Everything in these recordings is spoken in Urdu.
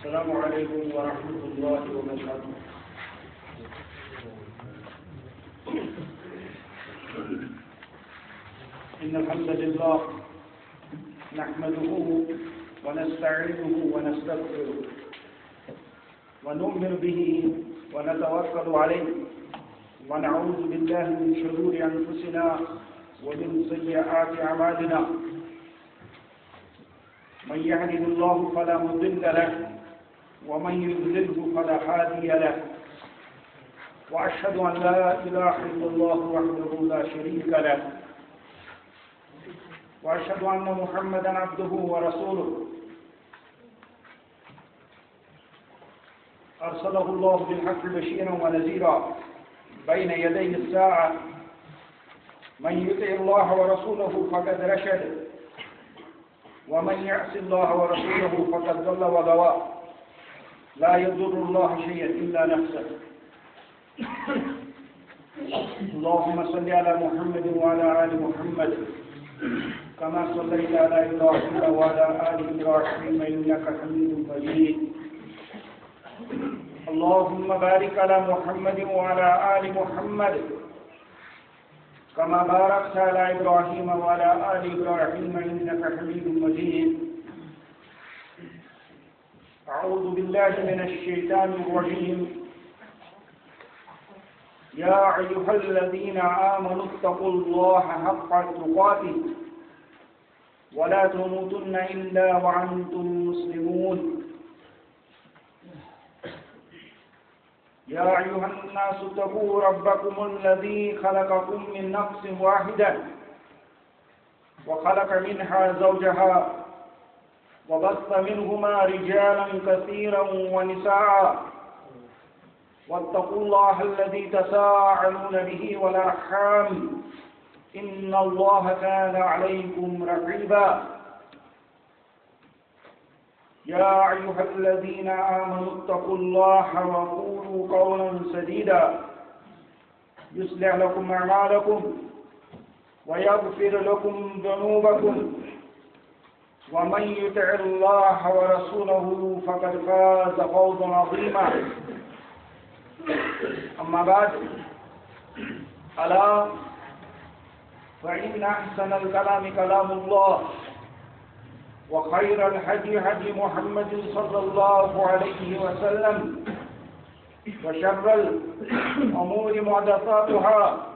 السلام عليكم ورحمة الله وبركاته. إن الحمد لله نحمده ونستعينه ونستغفره ونؤمن به ونتوكل عليه ونعوذ بالله من شرور أنفسنا ومن سيئات أعمالنا. من يهده الله فلا مضل له ومن يضلله فلا هادي له، وأشهد أن لا إله إلا الله وحده لا شريك له، وأشهد أن محمدا عبده ورسوله أرسله الله بالحق بشيرا ونذيرا بين يدي الساعة. من يطع الله ورسوله فقد رشد، ومن يعص الله ورسوله فقد ضل وغوى. لا يضر الله شيئا إلا نفسه. اللهم صل على محمد وعلى آل محمد كما صليت على إبراهيم وعلى آل إبراهيم إنك حميد مجيد. اللهم بارك على محمد وعلى آل محمد كما باركت على إبراهيم وعلى آل إبراهيم إنك حميد مجيد. أعوذ بالله من الشيطان الرجيم. يا أيها الذين آمنوا اتقوا الله حق تقاته ولا تموتن إلا وأنتم مسلمون. يا أيها الناس اتقوا ربكم الذي خلقكم من نفس واحدة وخلق منها زوجها وبث منهما رجالا كثيرا ونساء. واتقوا الله الذي تساءلون به والأرحام إن الله كان عليكم رقيبا. يا أيها الذين آمنوا اتقوا الله وقولوا قولا سديدا يصلح لكم أعمالكم ويغفر لكم ذنوبكم، ومن يطع الله ورسوله فقد فاز فوزا عظيما. أما بعد، ألا فإن أحسن الكلام كلام الله، وخير الهدي هدي محمد صلى الله عليه وسلم، وشر الأمور محدثاتها،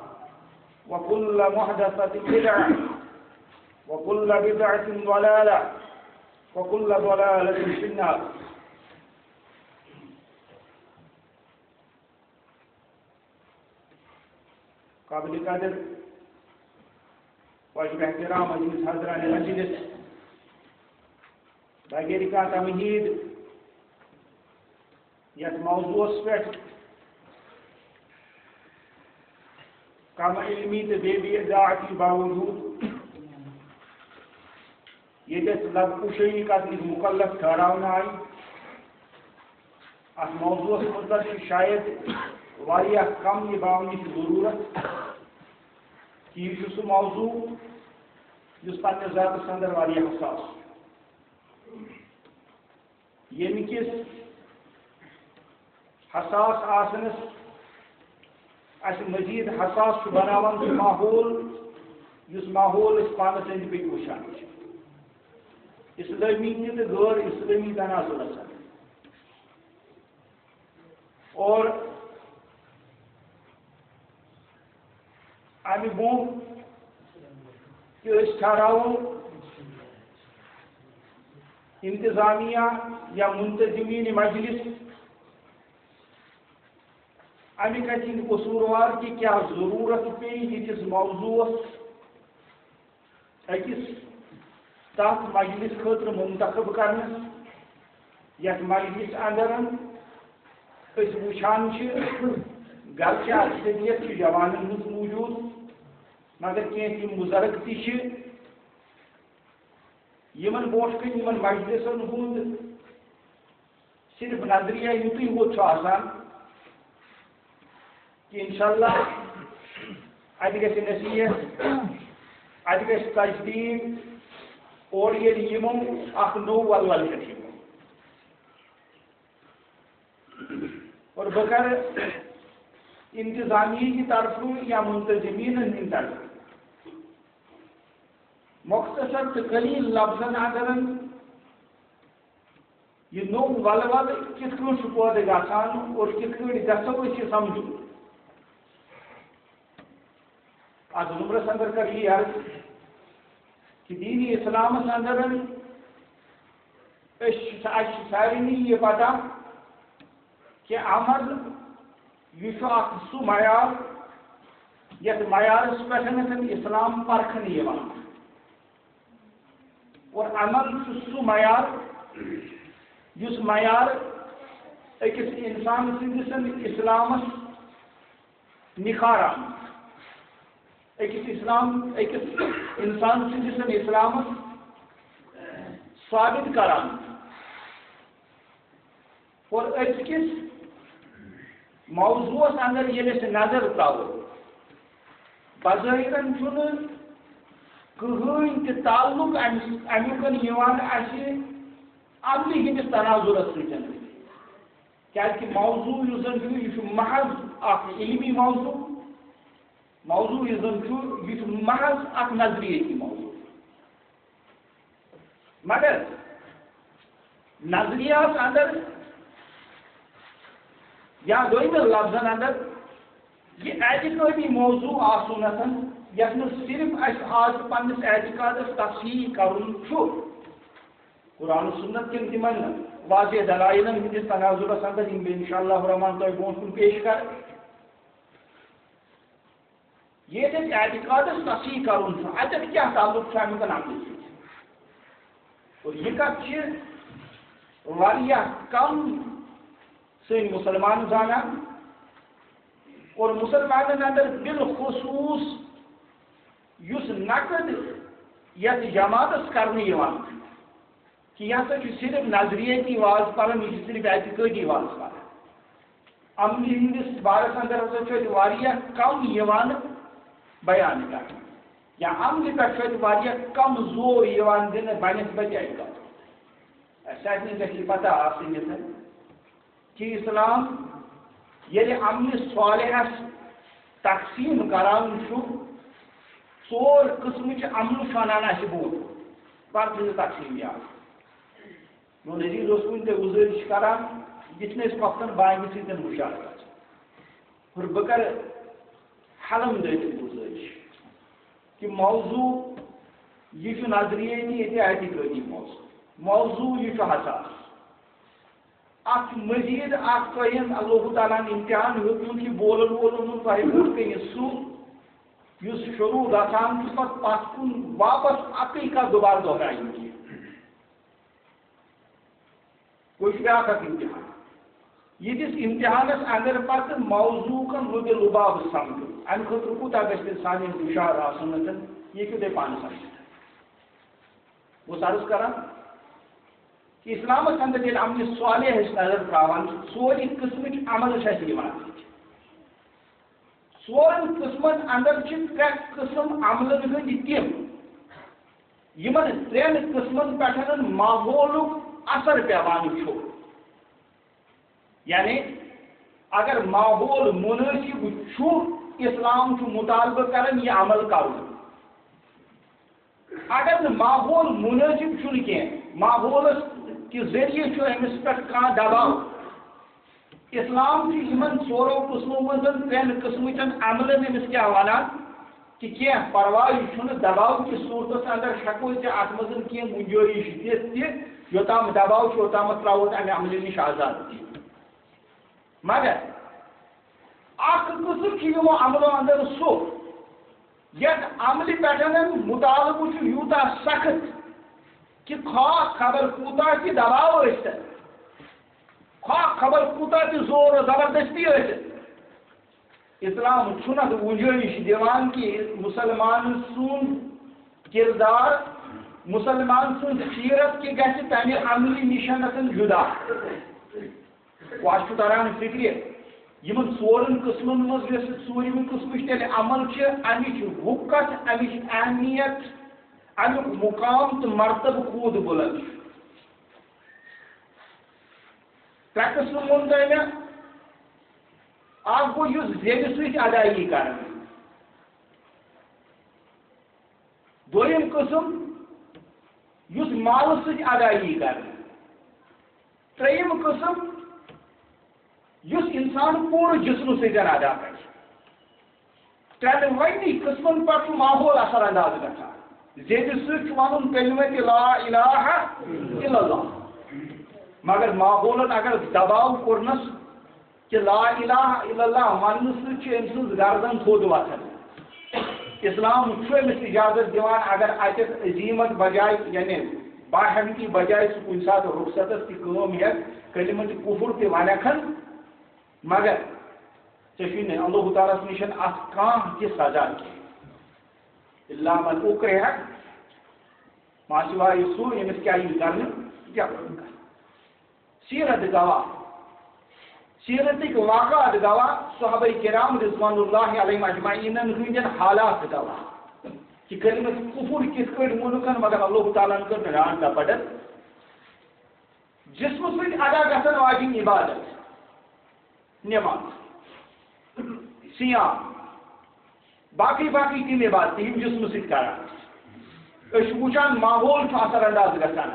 وكل محدثة بدعة، وكل بدعة ضلالة، وكل ضلالة في النار. قابل قدر واجب احترام عزیز حضران مجلس، بغیر کا تمہید یت موضوع پہ کم علمی تو بے اضاعتی باوجود یہ لگ کشی کرنے مکلف ٹھہراؤن آئی. ات موضوع متعلق شاید واریاہ کم نبھاؤن کی ضرورت کہ یہ سہ موضوع جس پنس ذاتس اندر واریاہ حساس، یم کس حساس آسنس اس مزید حساس بناوان سہ ماحول جس ماحول اس پانس اند پک وچان اسلامی تو غیر اسلامی تناظر اثر. اور امہ برو کہ ٹھہراؤ انتظامیہ یا منتظمین مجلس امہ کتن قصوروار کی کیا ضرورت پی یتس موضوع اکس تات مجلس خاطر منتخب کرنے یت مجلس اندر وچان گرچہ اکثریت جوانن ہند موجود مگر کی تم بزرگ تمن بروٹ کن مجلسن ہند صرف نظریہ یوتھی ہوت آسان کہ انشاءاللہ ات گژھِ نصیحت ات گژھِ تجدید اور یہ یمو اخ نو ولول کتھ اور بکر انتظامیہ کی طرف یا منتظمین ہند طرف مختصر تو قلیل لفظن اگر یہ نو ول ول کت پہ پودے گھان اور کت پہ گھو یہ سمجھو ات ضمرس اندر کر یہ عرض کہ دینی اسلام اندر سارے یہ پتہ کہ عمل یہ سہ معیار یت معیارس پہ اسلام پرکھنے اور عمل سہ معیار اس معیار اکس انسان سندس اسلامس نکھاران اکس انسان سندس اسلامس ثابت کران اور ازکس موضوع اندر یل نظر ترو بظاہر کہین تہ تعلق امیک عملی ہندس تناظرس ستن کہ موضوع یہ محض اخ علمی موضوع یہ محض اخ نظریتی موضوع مگر نظریات اندر یا دویم لفظن اندر یہ اعتقادی موضوع آسن یس صرف آج پنس اعتقادس تصحیح کرن قرآن و سنت کن تمن واضح دلائل ہندس تناظرس اندر انشاء اللہ الرحمن تہ برو کن پیش کر یہ اعتقادس تصحیح کرن اتھ کیا تعلق امیک عمل اور یہ کت کم سن مسلمان زانان اور مسلمان اندر بالخصوص اس نقد یت جماعتس کرنے کہ یہ ہسا صرف نظریتی واض پران یہ صرف اعتقادی واض پران عملی ہندس بارس اندر ہسا کم بیان کر یا عمل پہ کم زور دن بنسبت اعتقاد سارے گی پتہ آسن کہ اسلام یل عمل صالحس تقسیم کران ژور قسم عمل ونان بوت پر تقسیم یاد میون عزیز ون تہ گزارش کران یہ وقتاً بانگہ سۭتۍ ہُشار اور بہ کر حلم دٔرِتھ گزارش کہ موضوع یہ نظریتی یہ اعتقادی موضوع یہ حساس ات مزید اللہ تعالیٰ امتحان ہوں کہ بولن وولن تہ بوٹ کن سہ شروع گھان پت کن واپس اکی کت دوبارہ دہرائن کی بیاکھ امتحان یتس امتحانس اندر پتہ موضوع کن لب لباب سمجھو امہ خاطر کوتاہ گھر سان ہشار آسن یہ تھی پانس سمجھت بہت عرض کران کہ اسلام اندر یل عمل صالح نظر تراوان ژور قسم عمل ژورن قسمن اندر ترے قسم عملن ہند تم یمن ترین قسمن پہ ماحولک اثر پیوان یعنی اگر ماحول مناسب اسلام مطالبہ کرن یہ عمل کرن اگر ماحول مناسب کی ماحولس کہ ذریعے امس پہ دباؤ اسلام ان ژورو قسموں مز ترین قسمچ عملن امس کیا ونان کہ پرواہ دباؤ کس صورتس اندر ہیکو ات مز کی گنجائش دت یوتام دباؤ اوتام تراو امہ عمل نش آزاد مگر اخ قسم یمو عملو اندر سہ یت عمل پہ مطالبہ یوتہ سخت کہ خواہ خبر کوتاہ تہ دباؤ ٲسِتن خواہ خبر کوتاہ تہ زور و زبردستی ٲسِتن اسلام چھُنہٕ گنجائش دِوان کہ مسلمان سُنٛد کردار مسلمان سُنٛد سیرت کہ گژھِ تمہِ عملی نِش جدا واشو تران فکر یمن ژورن قسمن مز یس ژوٗرِمہِ قسمٕچ تیٚلہِ عمل چھِ امِچ وقت امِچ اہمیت امیک مقام تو مرتبہ خود بلند ترٛےٚ قٕسم ووٚن تۄہہِ مےٚ اکھ گوٚو یُس زیٚبہِ سۭتۍ ادایگی کرنہٕ دوٚیِم قٕسم یُس مالہٕ سۭتۍ ادایگی کرنہٕ ترٛیٚیِم قٕسم یُس اِنسان پوٗرٕ جسمہٕ سۭتۍ ادا کرِ ترٛٮ۪نوَنی قٕسمن پٮ۪ٹھ چھُ ماحول اثر انداز گژھان زیٚبہِ سۭتۍ چھُ وَنُن کلمت لا الہ الا اللہ مگر ماحولن اگر دباو کوٚرنس کہ لا الہ الا اللہ وننہٕ سۭتۍ چھِ أمۍ سٕنٛز گردن تھوٚد وۄتھان اسلام چھُ أمِس اجازت دِوان اگر اتٮ۪تھ عظیمت بجاے یعنی باہمتی بجاے سُہ کُنہِ ساتہٕ رخصتس تہِ کٲم ہٮ۪کھ کلمت کفر تہِ ونکھن مگر ژےٚ چھُے نہٕ اللہ تعالیٰ ہس نِش اتھ کانٛہہ تہِ سزا کینٛہہ الا من اکرہ ما سوائے سُہ ییٚمِس کیٛاہ یی کرنہٕ کیٛاہ کرنہٕ سیرت گواہ سیرتٕکۍ واقعات گواہ صحابہ کرام رضوان اللہ علیہم اجمعینن ہٕنٛدٮ۪ن حالات گواہ کہ کلمت کفر کِتھ کٲٹھۍ ووٚنُکھ مگر اللہ تعالیٰ ہن کٔر نہٕ ران ٹپڑت جسمہٕ سۭتۍ ادا گژھن واجیٚنۍ عبادت نماز سیام باقی باقی تِم عبادت یِم جسمہٕ سۭتۍ کران أسۍ چھِ وٕچھان ماحول چھُ اثر انداز گژھان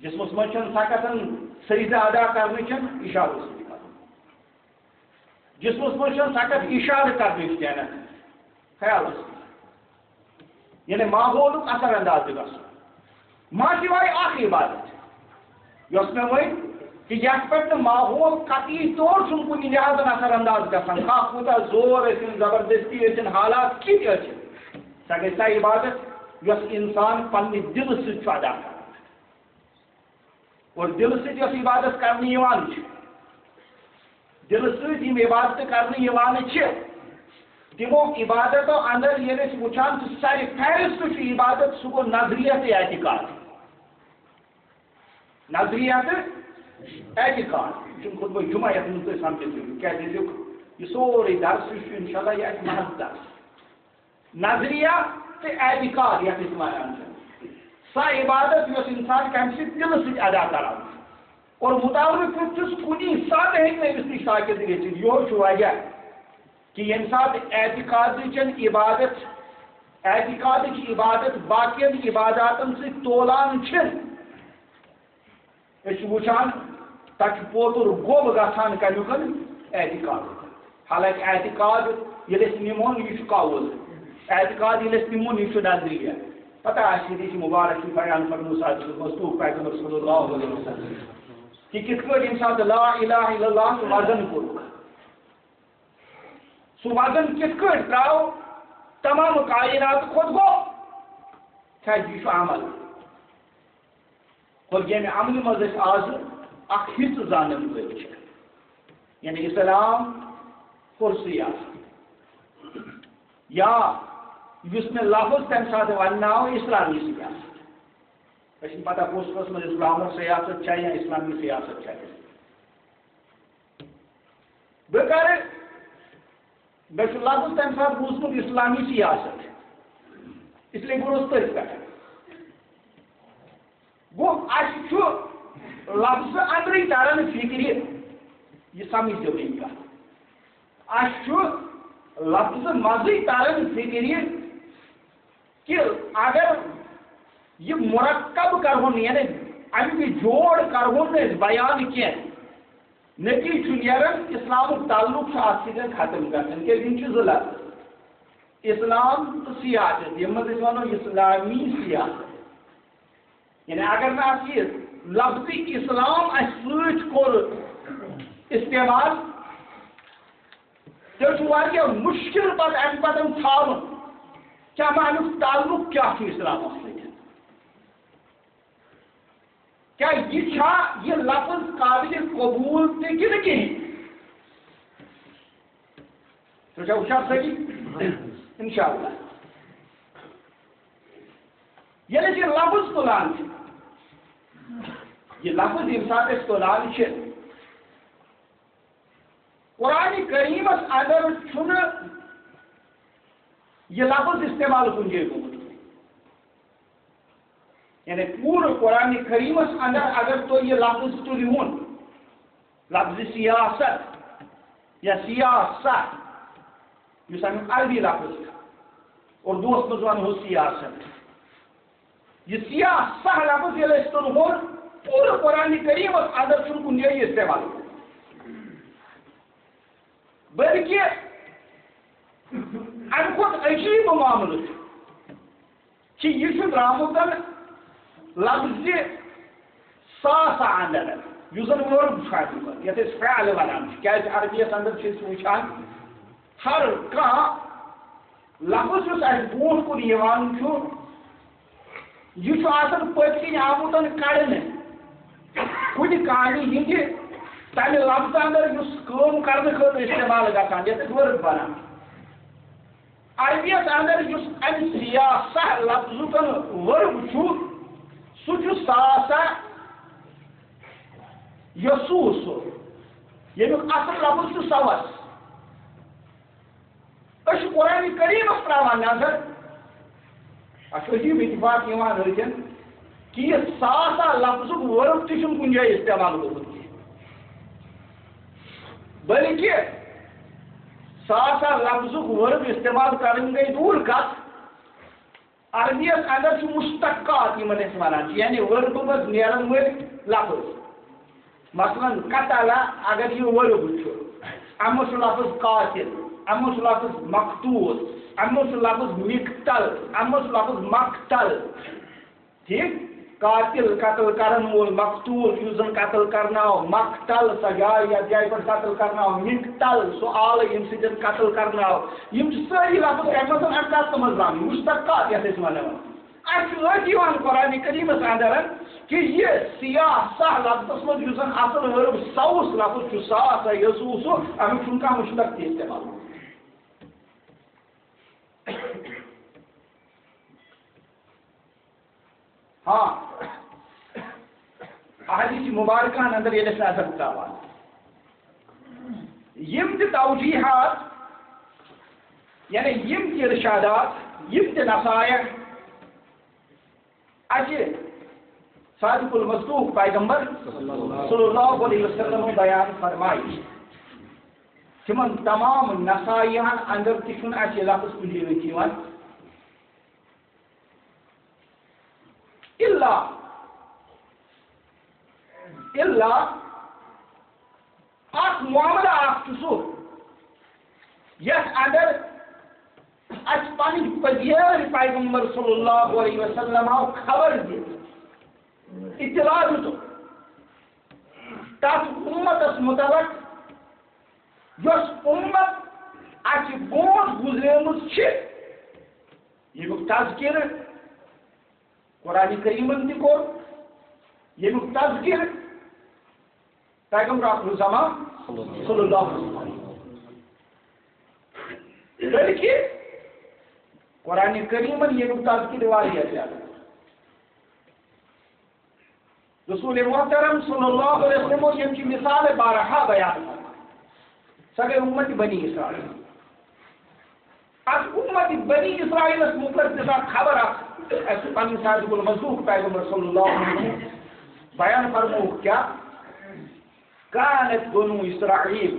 جسمس منٛز چھنہٕ سکتن سجدٕ ادا کرنٕچ اشارو سۭتۍ کرُن جسمس منٛز چھنہٕ سکت اشارٕ کرنٕچ کینٛہہ خیالس سۭتۍ یعنی ماحولُک اثر انداز تہِ گژھُن ما سوائے اکھ عبادت یۄس مےٚ ؤنۍ کہ یتھ پٮ۪ٹھ نہٕ ماحول قطعی طور چھُنہٕ کُنہِ لحاظن اثر انداز گژھان کانٛہہ کوٗتاہ زور ٲسِن زبردستی ٲسِن حالات کِتھ ٲسِن سۄ گژھِ سۄ عبادت یۄس انسان پننہِ دلہٕ سۭتۍ چھُ ادا کران اور دلہٕ سۭتۍ یۄس عبادت کرنہٕ یِوان چھِ دلہٕ سۭتۍ یِم عبادتہٕ کرنہٕ یِوان چھِ تِمو عبادتو اندر ییٚلہِ أسۍ وٕچھان چھِ سارِ فہرست چھُ عبادت سُہ گوٚو نظریہ تہٕ اعتقاد نظریہ تہٕ اعتقاد یہِ چھُنہٕ خطبہ جمعہ یتھ منٛز تُہۍ سمجھِتھ ہیٚکِو کیٛازِ ییٚتیُک یہِ سورُے درس چھُ انشاء اللہ یہِ آسہِ محض درس نظریہ تہٕ اعتقاد یتھ أسۍ ونان چھِ سۄ عبادت یۄس انسان کمہِ سۭتۍ دلہٕ سۭتۍ ادا کران اور متعلق چھُس کُنی ساتہٕ ہیٚکہِ نہٕ أمِس نِش ساکِت گٔژھِتھ یہوے چھُ وجہ کہ ییٚمہِ ساتہٕ اعتقادٕچ عبادت باقین عباداتن سۭتۍ تولان چھِنہٕ أسۍ چھِ وٕچھان تتھ چھُ پوتُر گوٚب گژھان کمیُک اعتقادُک حالانکہ اعتقاد ییٚلہِ أسۍ نِمون یہِ چھُ قول اعتقاد ییٚلہِ أسۍ نِمون یہِ چھُ نظریہ پتہ آسہِ ییٚتہِ چھِ مبارک چھُ بیان فرموس مستوٗف پیغمبر صلی اللہ علیہ وسلم کہ کِتھ کٲٹھۍ ییٚمہِ ساتہٕ لا الہ الا اللہ سُہ وزن کوٚرُکھ سُہ وزن کِتھ کٲٹھۍ ترٛاو تمام کائنات کھۄتہٕ گوٚو کیٛازِ یہِ چھُ عمل اور ییٚمہِ عملہِ منٛز أسۍ آز اکھ حصہٕ زانن وٲلۍ چھِ یعنی اسلام کوٚر سیاست یا یُس مےٚ لفظ تمہِ ساتہٕ ونناو اسلامی سیاست أسۍ چھِنہٕ پتہ کُس قٕسمٕچ اسلامُک سیاست چھےٚ یا اسلامی سیاست چھےٚ بہٕ کرٕ مےٚ چھُ لفظ تمہِ ساتہٕ بوٗزمُت اسلامی سیاست اسلیے بہٕ روٗدُس تٔتھۍ پٮ۪ٹھ گوٚو اَسہِ چھُ لفظہٕ اندرٕے تران فِکرِ یہِ سمجھ وۄنۍ کتھ اَسہِ چھُ لفظہٕ منٛزٕے تران فِکرِ کہ اگر یہ مرکب کرہون یعنی امیُک جوڑ کرہون نہٕ أسۍ بیان کینٛہہ نتیجہ چھُ نیران اسلامُک تعلق چھُ اتھ سۭتۍ ختم گژھان کیٛازِ یِم چھِ زٕ لفظ اسلام تہٕ سیاست ییٚمہِ منٛز أسۍ ونو اسلامی سیاست یعنی اگر نہٕ اتھ یہِ لفظ اسلام اسہِ سۭتۍ کوٚر استعمال تیٚلہِ چھُ واریاہ مُشکل پتہٕ امہِ پتہٕ ژھانڈُن کیٛاہ امیُک تعلق کیٛاہ چھُ اسلامس سۭتۍ کیا یہ چھا یہ لفظ قابل قبول تہِ کِنہٕ کِہیٖنۍ سُہ چھا وٕچھان صحیح انشاء اللہ ییٚلہِ أسۍ یہِ لفظ تُلان چھِ یہِ لفظ ییٚمہِ ساتہٕ أسۍ تُلان چھِ قرآنِ کریٖمس اندر چھُنہٕ یہِ لفظ استعمال کُنہِ جایہِ گوٚمُت یعنی پوٗرٕ قرآنِ کریٖمس اندر اگر تُہۍ یہِ لفظ تُلہون لفظ سیاست یا سیاسہ یہ عربی لفظ اردو مز ونو سیاست یہ سیاسہ لفظ یل تنہور پورا قرآن کریم اندر کن جائیں استعمال بلکہ ام کھت عجیب معاملہ کہ یہ درامت لفظ ساسا اندر اس زن ورب یت فعل ونان کیا عربیس اندر وچان ہر کھانا لفظ اس برو کن یہ پت کن آمت کڑنے کن کامہ ہند تمہ لفظ اندر کرنے خاطر استعمال گژھان یتھ ورب بنان عربیس اندر ام سیاسہ لفظ ورب سہ ساسا یسوس یمیک اصل لفظ سوس قرآن کریمس تراوان نظر عجیب اتفاق حاصل کہ یہ ساسا لفظ ورب تہ کن جائیں استعمال گومت بلکہ ساسا لفظ ورب استعمال کریں گئی دور کت عربیس اندر مشتقات ونان یعنی ورب مز نیرن ول لفظ مثلا قتل اگر یہ ورب امس لفظ قاتل امس لفظ مقتول امس لفظ مقتل امس لفظ مقتل ٹھیک قاتل قتل کرن وول مقتول یس زن قتل کرناو مقتل سہ جائے یا جائے پر قتل کرناو مقتل سہ آل یم سن قتل کرناو یم ساری لفظ کمن ارکات مز درام مشتقات یتھ ونان ات قرآن کریمس اندر کہ یہ سیاسہ لفظ مز یس زن اصل ورب سوس لفظ ساسا یسوس امیک کانٛہہ مشتق تہ استعمال ہاں احادیث مبارکہ اندر یہ نظر تراوان یم تہ توجیحات یعنی یم تہ ارشادات یم تہ نصائح اچھے صادق المصدوق پیغمبر صلی اللہ علیہ وسلم بیان فرمائی تمن تمام نصائحن اندر تہ اچھے لفظ کن الا اخ معاملہ اخ سہ یس اندر اس پن پذیر پیغمبر صلی اللہ علیہ وسلم خبر دت اطلاع دت تس امتس متعلق یس امت اس برو گزریمت یمیک تذکر قرآن کریمن تہ کور یمیک تذکر پیغمبر آخر الزمان صلی اللہ علیہ وسلم بلکہ قرآن کریمن یمیک تذکر واریاہ زیادہ رسول محترم صلی اللہ علیہ وسلم یم کی مثال بارہا بیان سہ گئی امت بنی اسرائیل اس امت بنی اسرائیل متعلق خبر پن صادق المصدوق پیغمبر صلی اللہ علیہ وسلم بیان فرمو کیا کانت بنو اسرائیل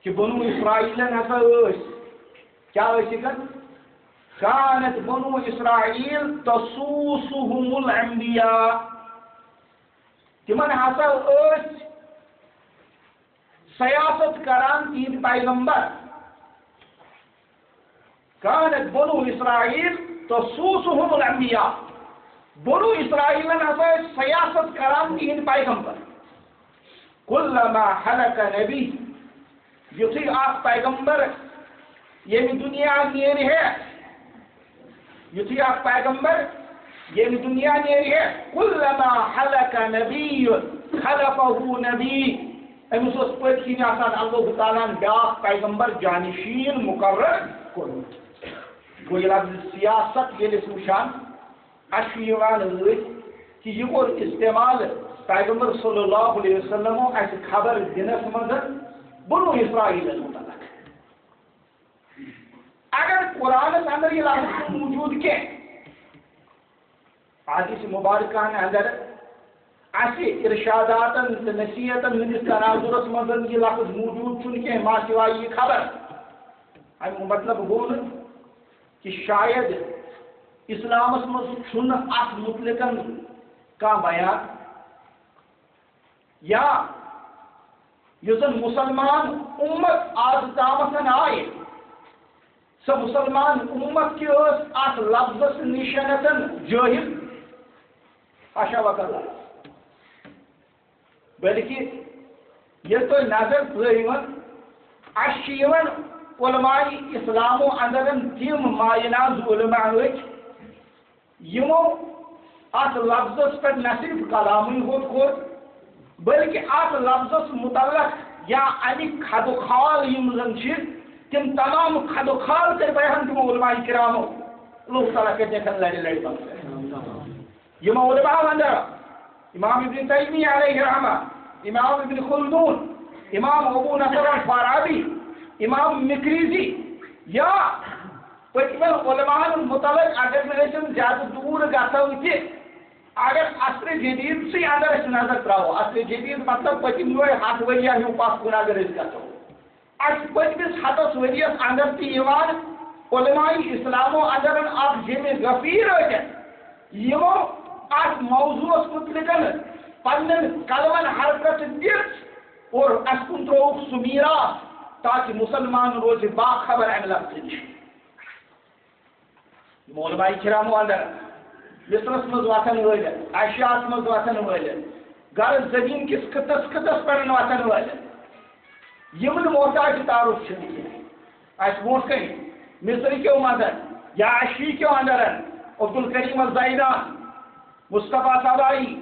کہ بنو اسرائیل ہسا کیا کانت بنو اسرائیل تسوسهم الانبیاء تمن ہسا سیاست کران تین پیغمبر کانت بنو اسرائیل تسوسهم الانبیاء بنو اسرائیل ہسا سیاست کران تین پیغمبر کلما حلق نبی یتھی اخ پیغمبر یم دنیا نیر ہے یتھی اخ پیغمبر یم دنیا نیر ہے کلما حلق نبی خلفه نبی امس پت کن آسان اللہ تعالیٰ بیاکھ پیغمبر جانشین مقرر کورمت گو یہ لفظ سیاست یل وچان کہ یہ کور استعمال پیغمبر صلی اللہ علیہ وسلم اس خبر دنس مز بنو اسرائیل متعلق اگر قرآن اندر یہ لفظ موجود کی حدیث مبارکہ اندر اسی ارشاداتن تو نصیحتن ہندس تناظرس مزن یہ لفظ موجود چھ ما سوائے یہ خبر امیک مطلب گو کہ شاید اسلامس مز ات متعلق کان بیان یا یسن مسلمان امت آز تامتن آئے سو مسلمان امت کی ات لفظ نشنتن جاہل حاشا وکلا بلکہ یہ تو نظر تیون علماء اسلام و اندرن تم مایناز علماء یمو ات لفظ پہ نہ صرف کلامی ہوت کور بلکہ ات لفظ متعلق یا امیک خد و خال زن تم تمام خد و خال کر بیان تم علماء کرامو اللہ تعالیٰ کے دیکھن لڑی لڑی بات یہ علماء اندر امام ابن تیمیہ علیہ رحمہ امام ابن خلدون امام ابو نصر الفارابی امام مکریزی یا پتمن علماء متعلق اگر میں زیادہ دور گھو تہ اگر عصر جدید سی اندر نظر تراو عصر جدید مطلب پتم ہاتھ وریا ہوں پس کن اگر گھو اس پتمس ہتس ورس اندر تیوان علماء اسلام و اندر اخ جمع غفیر یمو ات موضوع متعلق پن قلمن حرکت دت اور اس کن تروک سمیرا تاکہ مسلمان روز باخبر امہ لفظ علماء کرامو اندر مصرس مز وتن ول ایشیاس مز وتن ول غرض زمین کس خطس خطس پہ وتن ول یمن محتاج تعارف اس برو کن مصر کیو اندر یا ایشی کیو اندر عبد الکریم الزیدان مصطفیٰ صبائی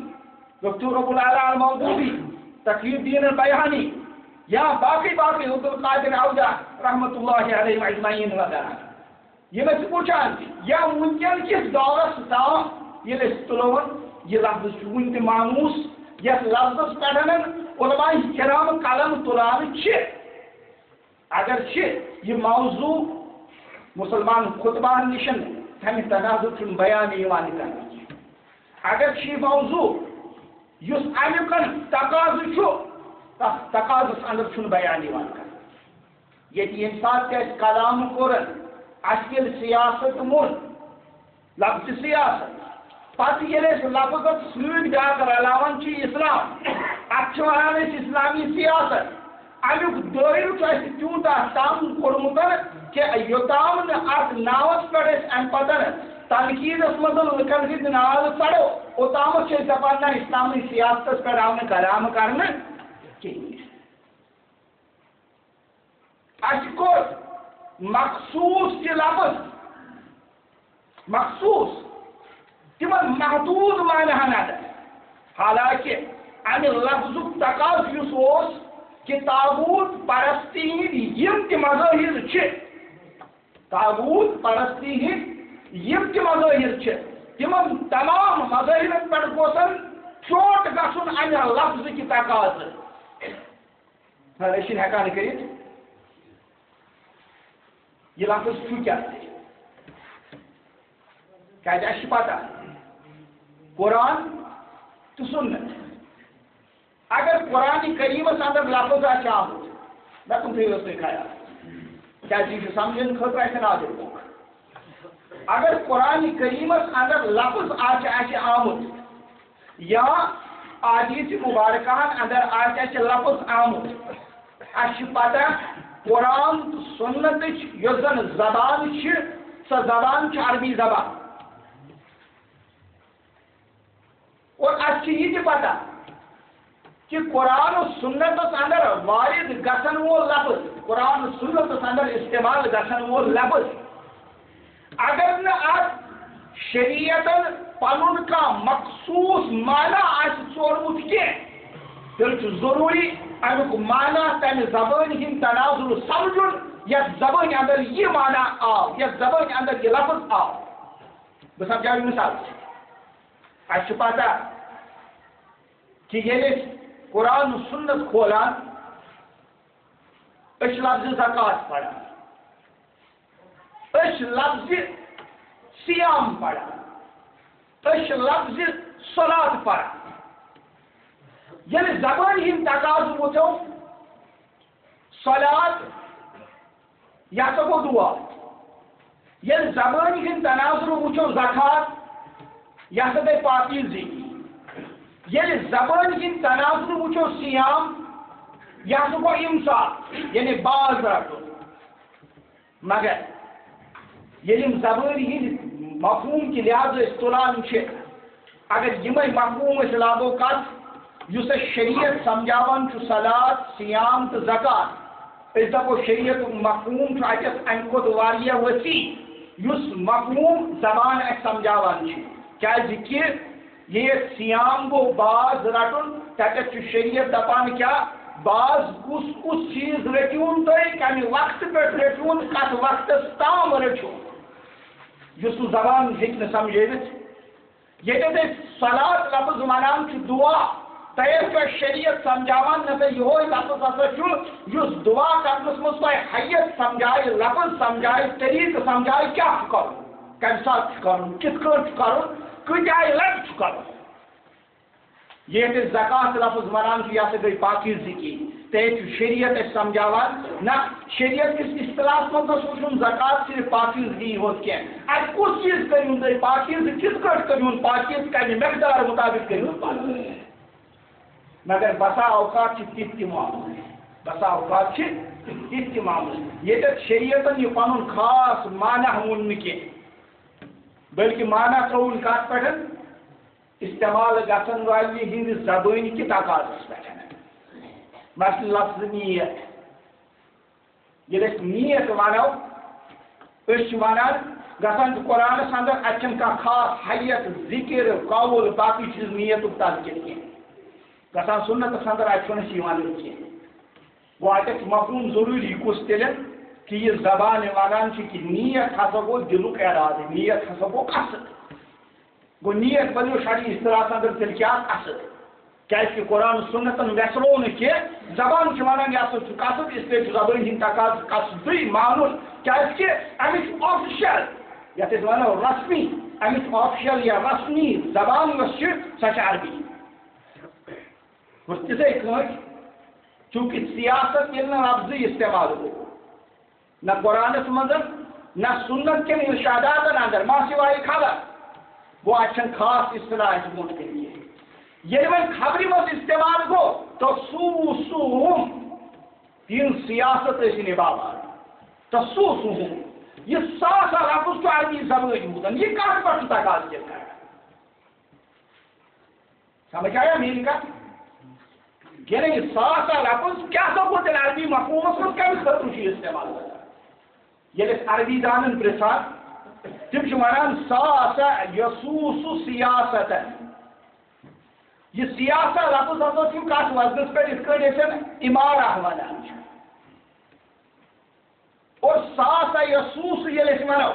دکتور ابو العلا المودودی تقی الدین البیہانی یا باقی باقی عبد القادر عودہ رحمۃ اللہ علیہ اجمعین وغیرہ یہ میں پوچھان یا ونکن کس دورس تام یہ تلون یہ لفظ ون تہ مانوس یس لفظ پہ علماء کرام قلم تلان اگر یہ موضوع مسلمان خطبان نشن تمہ تناظر بیان کرنے اگر یہ موضوع اس امیک تقاض تقاضس اندر بیان کر یم سات کلام کور اصل سیاست مول لفظ سیاست پتہ یل لفظ ست بیاا رلاوان اسلام ات اسلامی سیاست امیک دائر تیوتہ تنگ کورمت کہ یوتام ات ناوس پہ ام پتہ تنقیدس مز لکن ہند ناو ثڑو اوتام دپان نا اسلامی سیاست پہ آو کلام کرنے کور مخصوص یہ لفظ مخصوص تم محدود معنی ادا حالانکہ امہ لفظ تقاض اس کہ تاغوت پرستی ہند مظاہر تاغوت پرستی ہند مظاہر تم تمام مظاہر پہ گوسن چوٹ گھن امہ لفظ کی تقاض ہیکان کرت یہ لفظ کیا پتہ قرآن تو سنت اگر قرآن کریمس اندر لفظ آمت دپن تھو تھی خیال کیا سمجھن خاطر نازل اگر قرآن کریمس اندر لفظ آمت یا حدیث مبارکان اندر لفظ آمت اس پتہ قرآن تو سنت یس زن زبان سو زبان عربی زبان اور اس یہ پتہ کہ قرآن و سنت اندر وارد گھن وول لفظ قرآن و سنت اندر استعمال گھن وول لفظ اگر ات شریعتن پن کا مخصوص معنی ورمت کی تیل ضروری امیک معنی تمہ زبان ہند تناظر سمجھن یس زبان اندر یہ معنی آو یس زبان اندر یہ لفظ آو بہ سمجھا مثال اس پتہ کہ یل قرآن و سنت کھولان لفظ زکات پڑھان لفظ سیام پڑھان لفظ صلات پڑھان یل زبان ہند تقاض وچو صلات یا تو گو دعا یل زبان ہند تناظر وچو زکات یا تو گئی پاکیزگی یل زبان ہند تناظر وچو سیام یا تو گو امساک یعنی باز رٹن مگر یل زبان ہند مفہوم کی لحاظ تلان اگر یمے مفہوم اس لاگو کت اس شریعت سمجھاوان صلات سیام تو زکات اس دپو شریعت مفہوم اتس امہ کھت واریاہ وسیع اس مفہوم زبان اس سمجھاوان کہ یہ سیام گو باز رٹن تتھ شریعت دپان کیا باز کس چیز رٹون تھی کمہ وقت پہ رٹون کت وقت تام رٹون اس زبان ہیکہ سمجھت یہ صلات لفظ ونان دعا تہ شریعت سمجھاوان نہ یہ لفظ ہسا دعا کرنس مز تہ حیت سمجھائے لفظ سمجھائے طریقہ سمجھائے کیا کر کم سات کر کت کر کتائے لٹ کر یہ زکات لفظ ونان یہ گئی پاکیزگی تہ شریعت سمجھاوان نہ شریعت کس اصطلاح مز وچن زکات صرف پاکیزگی ہوت کی ات کس چیز کرون تھی پاکیز کس کٹ کرون پاکیز کمہ مقدار مطابق کرون پاکیز مگر بسا اوقات تہ معاملہ بسا اوقات تہ معاملہ یہ شریعتن یہ پن خاص معنی ون کی بلکہ معنی ترون کت پہ استعمال گھن والی ہند زبان کی تقاضس پہ مثلا لفظ نیت یل نیت ونو ونان گھان قرآنس اندر اتن خاص حیت ذکر قول باقی چیز نیت تذکر کی گھان سنتس اندر اتنا کی وہ اتھ مفہوم ضروری کس تیل کہ یہ زبان ونان کہ نیت ہسا گو دلک ارادہ نیت ہسا گو قصد گو نیت بنو شرعی اصطلاح اندر تیل کیا قصد کہ قرآن سنتن ویسرو کی زبان ونان یہ قصد اس لیے زبان ہند تقاض قصدی معلوم کہ امچ آفیشل یت ونو رسمی امچ آفیشل یا رسمی زبان سہ عربی تھے چونکہ سیاست یل لفظی استعمال ہو نہ قرآنس مز نہ سنت کن ارشادات اندر ما سوائے خبر وہ اچھن خاص اصطلاح برو کن یل وی خبر مز استعمال گو تو سوم تین سیاست نبھاوان تو سوم یہ ساسا لفظ تو عربی زبان ہوتا یہ کت پہ تقاض کر سمجھ آیا میری کت یعنی یہ ساسا لفظ کیا سب تیل عربی مفہومس مز کم خطر استعمال کرتا یل عربی دانن پرسان تم ونان ساسا یسوس سیاست یہ سیاسہ لفظ ہسا کت وزنس پہ اس امارہ ونان اور ساسا یسوس یل ونو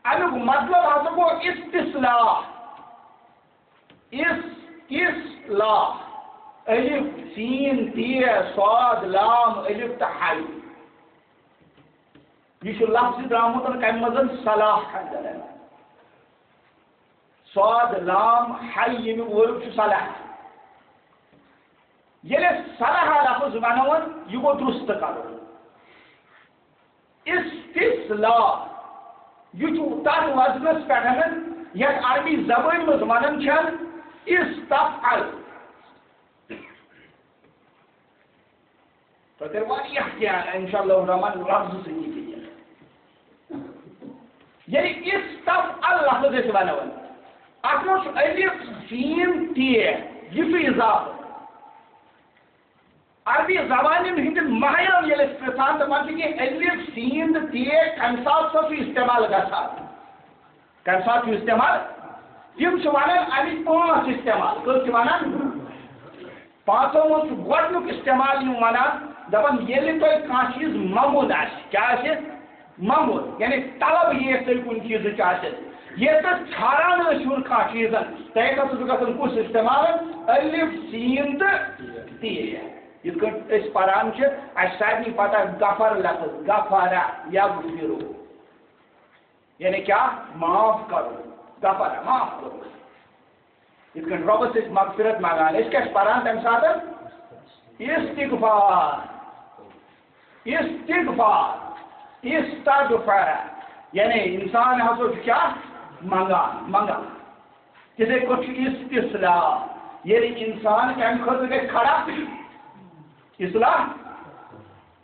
امیک مطلب ہسا گو استصلاح اصلاح الف سین تی صاد لام الف تو حی یہ لفظ درامت کم مزن صلاح اندر صاد لام حی یمیک ورک صلاح یل صلاح لفظ ونون یہ گو درست کرو استصلاح یہ تر وزنس پہ یت عربی زبان مز ونان استفعل تو تیل واریاہ کیا انشاءاللہ الرحمن لفظ سکی یعنی استفعل لفظ اس ونون اتھ الف سین تی یہ اضافہ عربی زبان ہند ماہرن یل پرسان دپان کہ الف سین تی کم سات سا استعمال گژھان کم سات استعمال تم ونان امیک پانچ استعمال کت ونان پانچوں مز گۄڈنیُک استعمال ونان دپان یل تہ کانٛہہ چیز ممون کیا ممون یعنی طلب یہ تھی کن چیز یہ تو ژھاران ٲسۍہوٗن کانٛہہ چیزن تۄہہِ گژھو گژھُن کُس استعمال الف سین تہٕ تی یِتھ کٲٹھۍ أسۍ پران چھِ اَسہِ سارنٕے پتہ غفر لفظ غفرا یغفرو یعنی کیا معاف کرو غفرا معاف کرو یت کن ربس سے مغفرت مانگان اس کیا پران تم سات استغفار استغفار استغفار یعنی انسان ہسا کیا منگان منگان تھے پہ استصلاح یعنی انسان کم خاطر گھر کھڑا اصلاح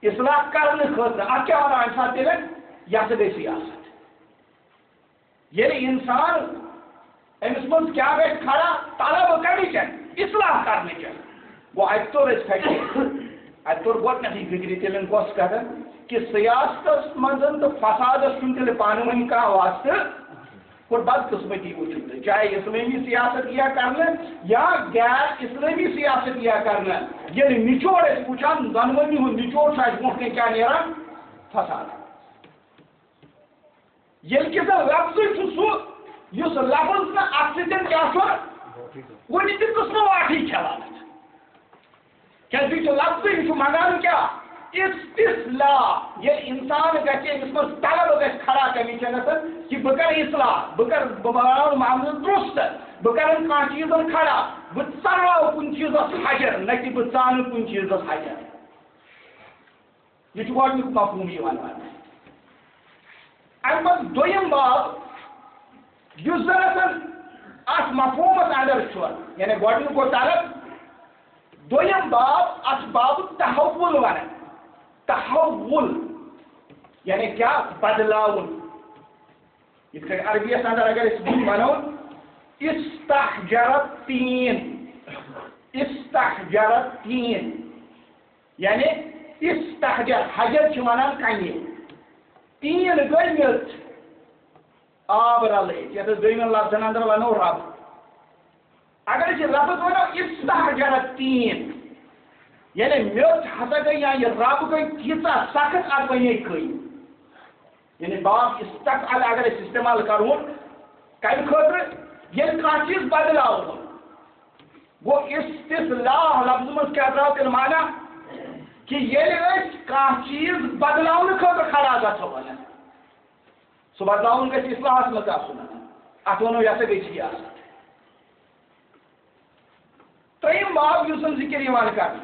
اصلاح کرنے خاطر ات کیا ونان امہ سات تیل یہ ہسا گئی سیاست یعنی انسان امس من کیا گھر کھڑا طلب کمچ اصلاح کرنے گو ات تور فکر ات تور گۄڈنیٚتھٕے فکر تیلن کۄس کتھ کہ سیاستس مز تو فسادس چھ تیل پانہٕ ؤنۍ کانٛہہ واسطہٕ اور بدقسمتی وچھن چاہے اسلامی سیاست کیا کرنا یا غیر اسلامی سیاست کیا کرنا یہ نچوڑ وچان دونونی ہند نچوڑ برو کیا نیران فساد یل کہ لفظ سہ اس لفظ نا ات سن کیا ون تہ قسم واٹھی کھلان کیا لفظ یہ منگان کیا استصلاح یہ انسان گھس مز طلب گھس کھڑا کمچنس کہ بہ کر اصلاح بہ معاملہ درست بہ کر کھانا چیز کھڑا بہ ثرو کن چیز حجر نہ کہ بہ ثان کن چیز حجر یہ گۄڈنیُک مفہوم ام دویم باب اس زن ات مفہومس اندر یعنی گۄڈنیُک گو طلب دویم باب ات باب تحول ونان تحول یعنی کیا بدلاؤن یہ عربی اندر اگر اس ونو استحجرت تین استحجرت تین یعنی استحجر حجر ونان کنہ تین گئی ملت آب رلت یہ دن لفظن اندر ونو رب اگر یہ لفظ ونو استحجرت تین یعنی میت ہسا گئی یا یہ رب گئی تیژہ سخت ات بنے کئی یعنی باب استفعل اگر اس استعمال کرون کم خاطر یہ کھانا چیز بدلاو وہ استصلاح لفظ مز کیا درو تیل مانا کہ یہ کھانا چیز بدلاو خاطر کھڑا گھو سہ بدلاو گھس اصلاحس مز آسن ات ونو یہ ہسا گئی سیاست تریم باب اس ذکر کر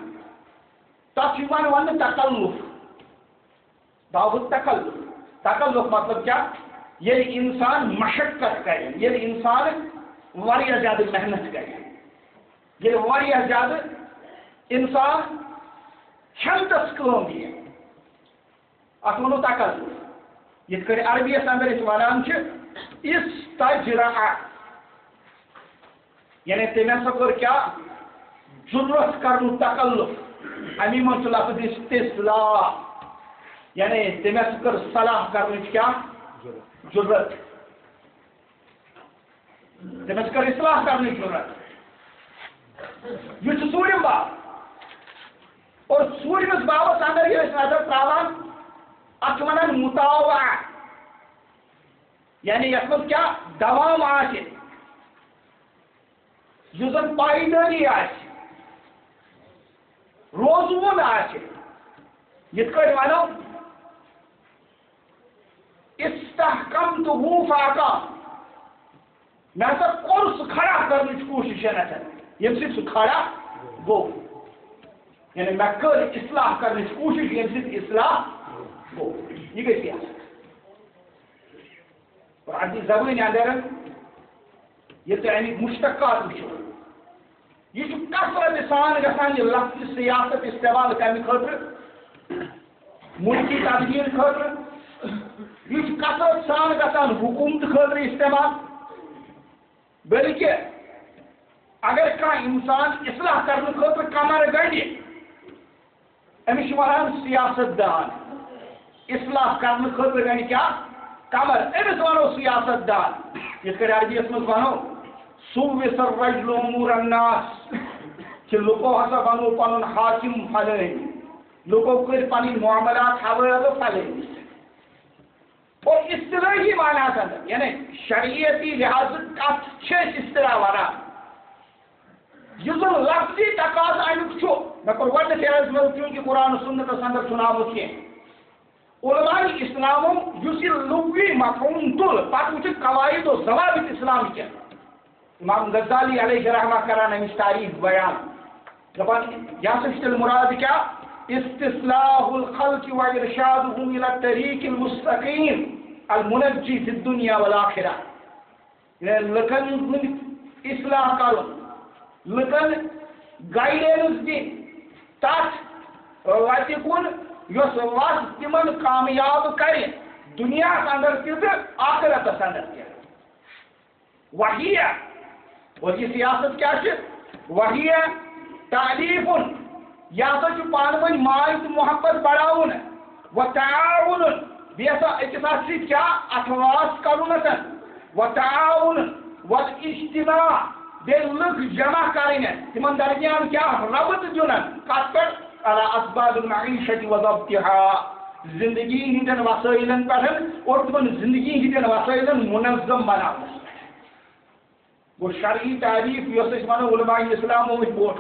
تک ون تکلف باب تکلف تکلف مطلب کیا یہ انسان مشقت کرے یہ انسان واریاہ زیادہ محنت کرے یہ واریاہ زیادہ انسان چھنتس کام دی ات ونو تکلف یہ کر عربی اندر اس ونان استجرع یعنی تم ہسا کر کیا ضرورت کرن تکلف امی من لفظ استصلاح یعنی تم کر صلاح کرنے کیا ضرورت تم کر اصلاح کرنے ضرورت یہ ژوٗرِم باب اور ژوٗرمِس بابس اندر یہ نظر تراوان ات ونان مطاوعہ یعنی یتھ مز کیا دوام آسہِ یُس زن پایدٲری آسہِ روزون یت ونو استحکمتہ فاقا میں ہسا کور سہ کھڑا کرنے کوشش یم سی سہ کھڑا گو یعنی میں کر اصلاح کرنے کوشش یم سی اصلاح گو یہ گئی سیاست اور ادی زبان اندر یہ امیک مشتقات وچو یہ کثرت سان گھان یہ لفظ سیاست استعمال کرنے خاطر ملکی تدبیر خاطر یہ کثرت سان گھان حکومت خاطر استعمال بلکہ اگر کھانا انسان اصلاح کرنے خاطر کمر گنڈ امس ونان سیاست دان اصلاح کرنے خاطر گنڈ کیا کمر امس ونو سیاست دان یہ عربیس مز ونو سوس الرجل امور الناس کہ لوکو ہسا بنو پن حاکم پھلن لوکو کر پن معاملات حوالہ پھلن اور اصطلاحی معنی اندر یعنی شریعتی لحاظ کت اصطلاح ونان یہ لفظی تقاضہ امیک مے کور گۄڈنیتھ عرض چونکہ قرآن سنت اندر چھ کی علماء اسلام اس لغوی مفہوم تل پتہ وچھ قواعد و ضوابط اسلام کیا امام غزالی علیہ رحمہ کران امس تاریخ بیان دپان یہ المراد کیا استصلاح الخلق وارشادهم الى الطريق المستقيم المنجي في الدنيا والاخره یعنی لکن اصلاح کرن لکن گائیڈنس دن تک وتہ کن یس وس تمن کامیاب کر دنیا اندر تہ آخرتس اندر تہ وہی اور یہ سیاست کیا وہی تعلیف یہ ہسا پان ون ماے تو محبت بڑھاؤن و تعاون بیسا اکس ات کیا اخلاص کرن و تعاون و اجتماع بے لک جمع کریں تمن درمیان کیا ربط دن کت پہ على اسباب المعیشت و ضبطها زندگی ہندن وسائلن پہ اور تمن زندگی ہندن وسائلن منظم بنانا وہ شرعی تعریف یس ونو علماء اسلام بوٹ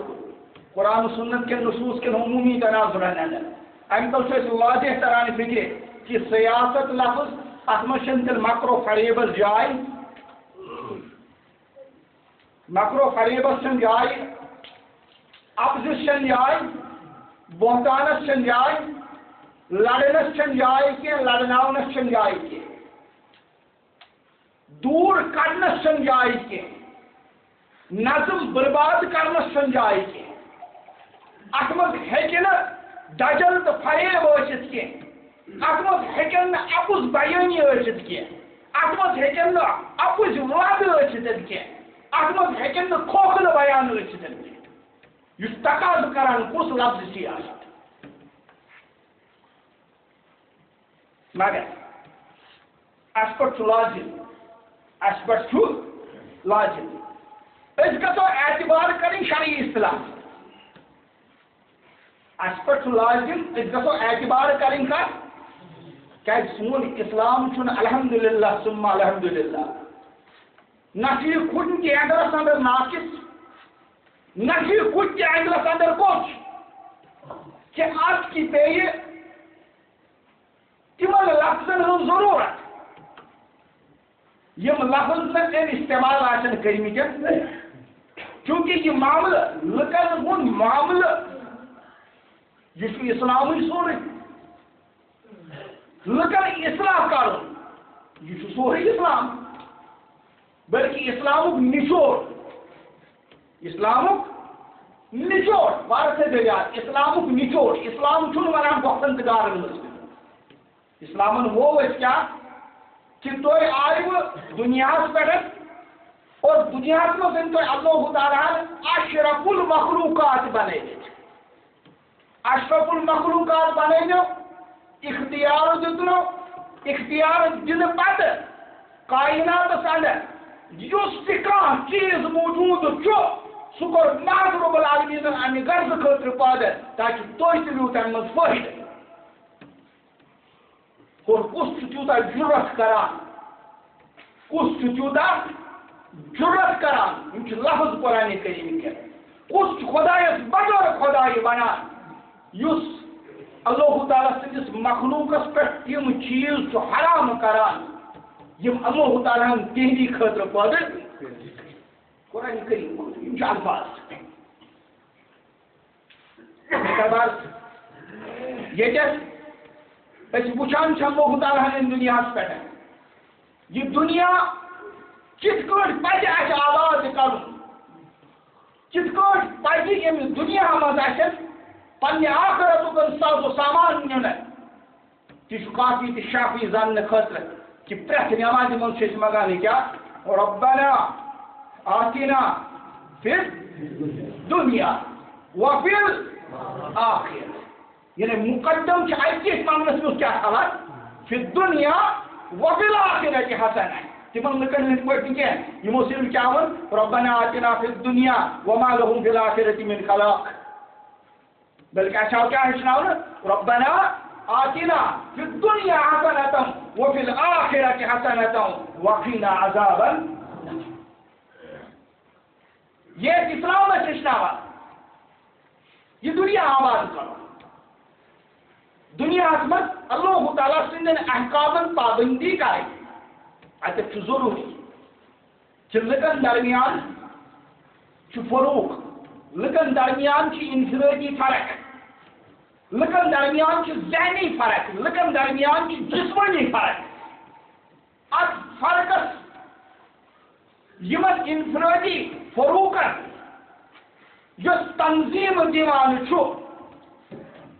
قرآن و سنت کے نصوص کے عمومی تناظر اندر ام تو واضح تران فکر کہ سیاست لفظ ات من تیل مکرو فریبس جائے مکرو فریبس چن جائے اپزس چن جائے بہتانس چن جائے لڑنس چن جائے کی لڑناونس چن جائے کی دور کڑنس چن جائے کی نظم برباد کرنس چن جائے کی ات مز ہیکہ دجل تو فریب ٲسِتھ کینٛہہ ات مز ہیکن اپُز بیٲنی ٲسِتھ کینٛہہ ات مز ہیکن اپُز وعدٕ ٲسِتھ کینٛہہ ات مز ہیکن کھوکھلہٕ بیان ٲسِتھ کینٛہہ یُس تقاضہٕ کران کُس لفظ سیاست مگر اس پٮ۪ٹھ چھُ لازم اس پٮ۪ٹھ چھُ لازم أسۍ گژھو اعتبار کرٕنۍ شرعی اصطلاح اس پہ لازم گھو اعتبار کریں کت سون اسلام چھ الحمدللہ ثم الحمدللہ نہ کھن کے اینگلس اندر ناقص نہ کھن کے اینگلس اندر کچھ کہ ات کی پی تمن لفظن ہن ضرورت یم لفظ میں استعمال آن کرمت چونکہ یہ معاملہ لکن ہند معاملہ یہ اسلام سورے لکن اصلاح کرن یہ سورے اسلام بلکہ اسلام نچوڑ اسلام نچوڑ بارت دریات اسلام نچوڑ اسلام چھن ونان بختن تگار اسلام وہ کیا کہ تھی آو دنیا پہ اور دنیا من تھی اللہ تعالیٰ اشرف المخلوقات بن اشرف المخلوقات بن اختیار دتنو اختیار دن پتہ کائنات اندر اس چیز موجود سہ کور محض رب العالمین امہ غرض خاطر پادر تاکہ تھی تلو تمہ من فائدہ اور کس تیوتا جرت کران کس تیوتا جرت کران لفظ قرآن کریم کے کس خدایس بغیر خدائی بنان یس اللہ تعالیٰ سندس مخلوقس پہ تم چیز حرام کران یم اللہ تعالیٰ تہندی خاطر پٲدٕ قرآن کریم الفاظ یتس وچان اللہ تعالیٰ ہن دنیا پہ یہ دنیا کت کٹ پہ آباد کرن کت کٹ پہ یم دنیا مز پنہ آخرت ساز و سامان نن تہ کافی تہ شافی زاننے خاطر کہ پریت نماز من منگان کیا ربنا آتنا فی الدنیا وفی الآخرہ یعنی مقدم اتس منگنس میں کیا حالات فی الدنیا وفی الآخرہ حسنہ تمن لکن ہند پہ کی صرف کیا ون ربنا آتنا فی الدنیا وما لهم فی الآخرہ من خلاق بلکہ اچھا کیا ہچناؤ ربنا آتنا فی الدنیا حسنة وفی الآخرة حسنة وقنا عذاب النار یہ اسلام میں ہچناوا یہ دنیا آباد کرو دنیا میں اللہ تعالیٰ سندن احکامن پابندی کرے اتھ ضروری لکن درمیان فروق، لکن درمیان انفرادی فرق، لکن درمیان ذہنی فرق، لکن درمیان جسمانی فرق. ات فرقس یمن انفرادی فروقن جس تنظیم دیوان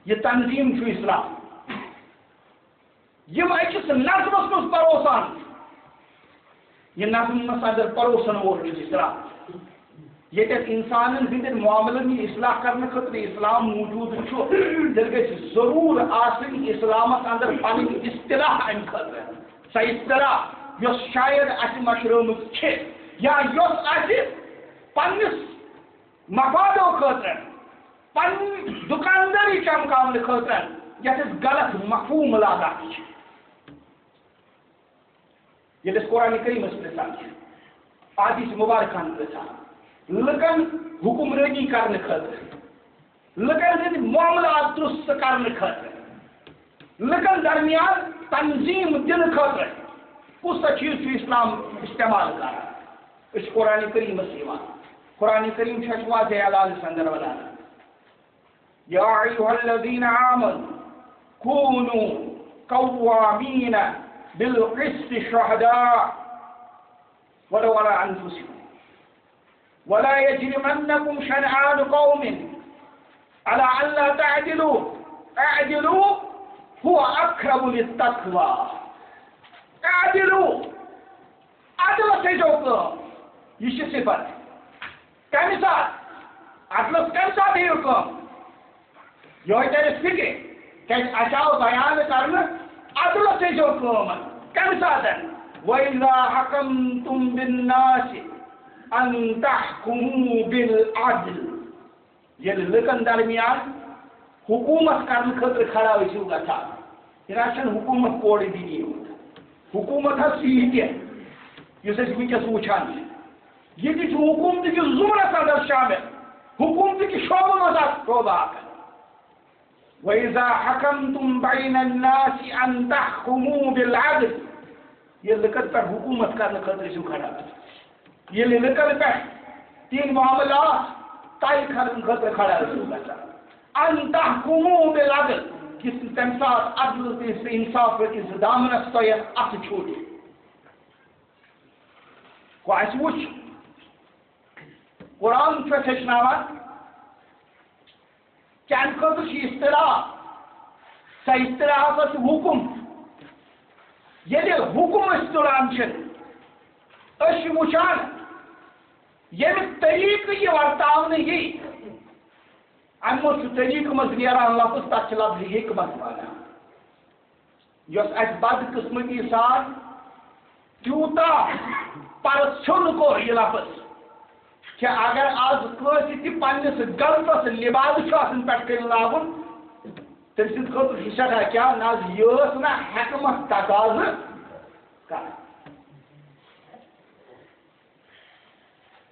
یہ تنظیم اسلام. یم اکس نظمس مز پروسان یہ نظم مس اندر پروسن وول اسلام. یہ انسان ہند معاملن اصلاح کرنے خاطر اسلام موجود تیل گھر ضرور آسن اسلامس اندر پن اصطلاح امہ خاطر سہ اصطلاح یس شاید اس مشرمت یا یس اس پنس مفادو خاطر پن دکانداری چمکانے خاطر یت غلط مفہوم لاگان یل قرآن کریمس پرسان حدیث مبارکان پرسان لکن حکمرانی کرنے خاطر لکن ہند معاملات درست کرنے خاطر لکن درمیان تنظیم دن خاطر کس چیز اسلام استعمال کر قرآن کریم قرآن کریم واضح اعلان اندر ونان یا ایھا الذین آمنوا کونوا قوامین بالقسط شہداء ولو علی انفسکم ولا يجرمنكم شنآن قوم على ألا تعدلوا اعدلوا هو أقرب للتقوى. اعدلوا عدل سيجوك يشي صفت كم سات عدل كم سات يركم يوهي تاريس فكرة كيف أشاو بيان كارنا عدل سيجوكم كم ساتا وإذا حكمتم بالناس ان تحکموا بالعدل. یل لکن درمیان حکومت کرنے خاطر کھڑا ورسو گھان یہ حکومت کوڑ دینی حکومت یہ ونکس وچان یہ حکومت کس زمرس اندر شامل حکومت کس شعبہ مز شعبہ وَإِذَا حَكَمْتُمْ بَيْنَ النَّاسِ أَن تَحْكُمُوا بِالْعَدْلِ. یہ لکن پر حکومت کرنے خاطر ورسو کھڑا یہ لکن پہ تین معاملات طے کرنے خاطر کھڑا ان تحکموا بالعدل کس تمہ سات عدل سے انصاف کس دامنس تہ ات چھوٹ کو اس وچ قرآن چھ ہچناوان کن خاطر اصطلاح سہ اصطلاح حکم یل حکم اس تلان وچان یمہ طریقہ یہ ورتاؤن یہ امو طریقہ مز نیران لفظ تک لفظ حکمت ونان یس اس بد قسمتی سان تیوتا پرچھن کور یہ لفظ کہ اگر آج کٲنٛسہِ تہِ پننس غلطس لباس آسان پٮ۪ٹھ کٔرِتھ لاگُن تٔمۍ سٕنٛدِ خٲطرٕ چھُ سٮ۪ٹھاہ کیٛاہ نہ حظ یہِ ٲس نہ حکمت تقاضہٕ کران.